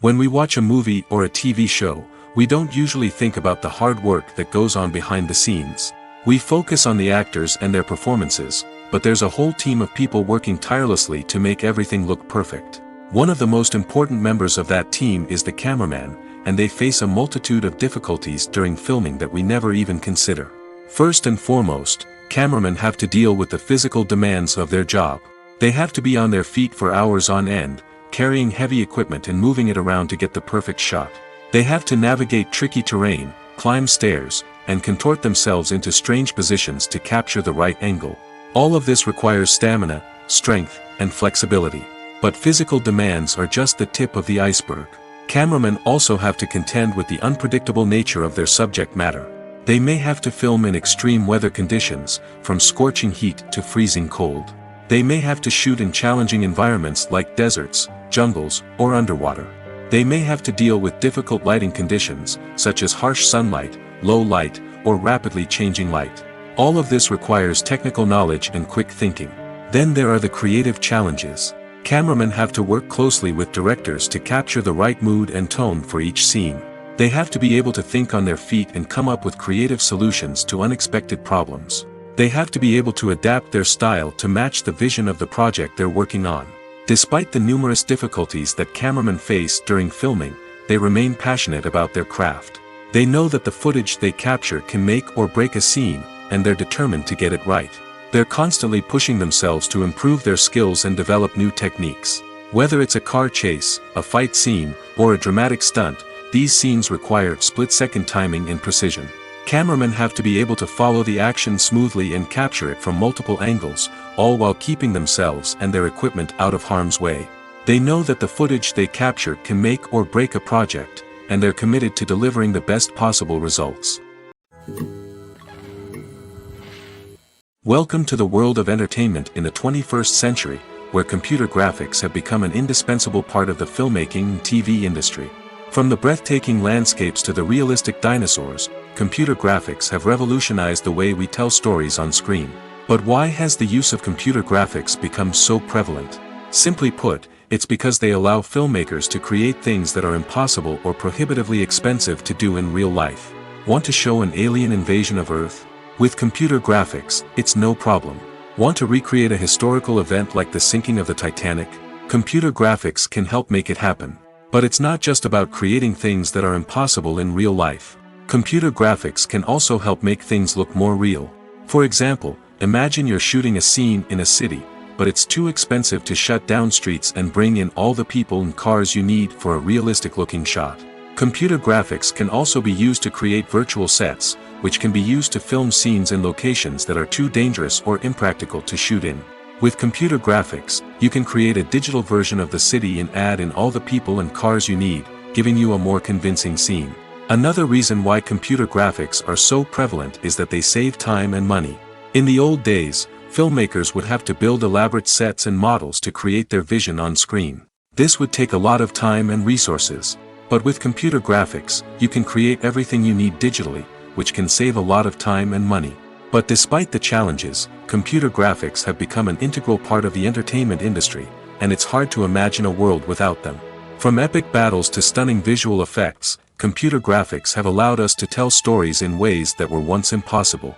When we watch a movie or a TV show, we don't usually think about the hard work that goes on behind the scenes. We focus on the actors and their performances, but there's a whole team of people working tirelessly to make everything look perfect. One of the most important members of that team is the cameraman, and they face a multitude of difficulties during filming that we never even consider. First and foremost, cameramen have to deal with the physical demands of their job. They have to be on their feet for hours on end, carrying heavy equipment and moving it around to get the perfect shot. They have to navigate tricky terrain, climb stairs, and contort themselves into strange positions to capture the right angle. All of this requires stamina, strength, and flexibility. But physical demands are just the tip of the iceberg. Cameramen also have to contend with the unpredictable nature of their subject matter. They may have to film in extreme weather conditions, from scorching heat to freezing cold. They may have to shoot in challenging environments like deserts, jungles, or underwater. They may have to deal with difficult lighting conditions, such as harsh sunlight, low light, or rapidly changing light. All of this requires technical knowledge and quick thinking. Then there are the creative challenges. Cameramen have to work closely with directors to capture the right mood and tone for each scene. They have to be able to think on their feet and come up with creative solutions to unexpected problems. They have to be able to adapt their style to match the vision of the project they're working on. Despite the numerous difficulties that cameramen face during filming, they remain passionate about their craft. They know that the footage they capture can make or break a scene, and they're determined to get it right. They're constantly pushing themselves to improve their skills and develop new techniques. Whether it's a car chase, a fight scene, or a dramatic stunt, these scenes require split-second timing and precision. Cameramen have to be able to follow the action smoothly and capture it from multiple angles, all while keeping themselves and their equipment out of harm's way. They know that the footage they capture can make or break a project, and they're committed to delivering the best possible results. Welcome to the world of entertainment in the 21st century, where computer graphics have become an indispensable part of the filmmaking and TV industry. From the breathtaking landscapes to the realistic dinosaurs, computer graphics have revolutionized the way we tell stories on screen. But why has the use of computer graphics become so prevalent? Simply put, it's because they allow filmmakers to create things that are impossible or prohibitively expensive to do in real life. Want to show an alien invasion of Earth? With computer graphics, it's no problem. Want to recreate a historical event like the sinking of the Titanic? Computer graphics can help make it happen. But it's not just about creating things that are impossible in real life. Computer graphics can also help make things look more real. For example, imagine you're shooting a scene in a city, but it's too expensive to shut down streets and bring in all the people and cars you need for a realistic-looking shot. Computer graphics can also be used to create virtual sets, which can be used to film scenes in locations that are too dangerous or impractical to shoot in. With computer graphics, you can create a digital version of the city and add in all the people and cars you need, giving you a more convincing scene. Another reason why computer graphics are so prevalent is that they save time and money. In the old days, filmmakers would have to build elaborate sets and models to create their vision on screen. This would take a lot of time and resources. But with computer graphics, you can create everything you need digitally, which can save a lot of time and money. But despite the challenges, computer graphics have become an integral part of the entertainment industry, and it's hard to imagine a world without them. From epic battles to stunning visual effects, computer graphics have allowed us to tell stories in ways that were once impossible.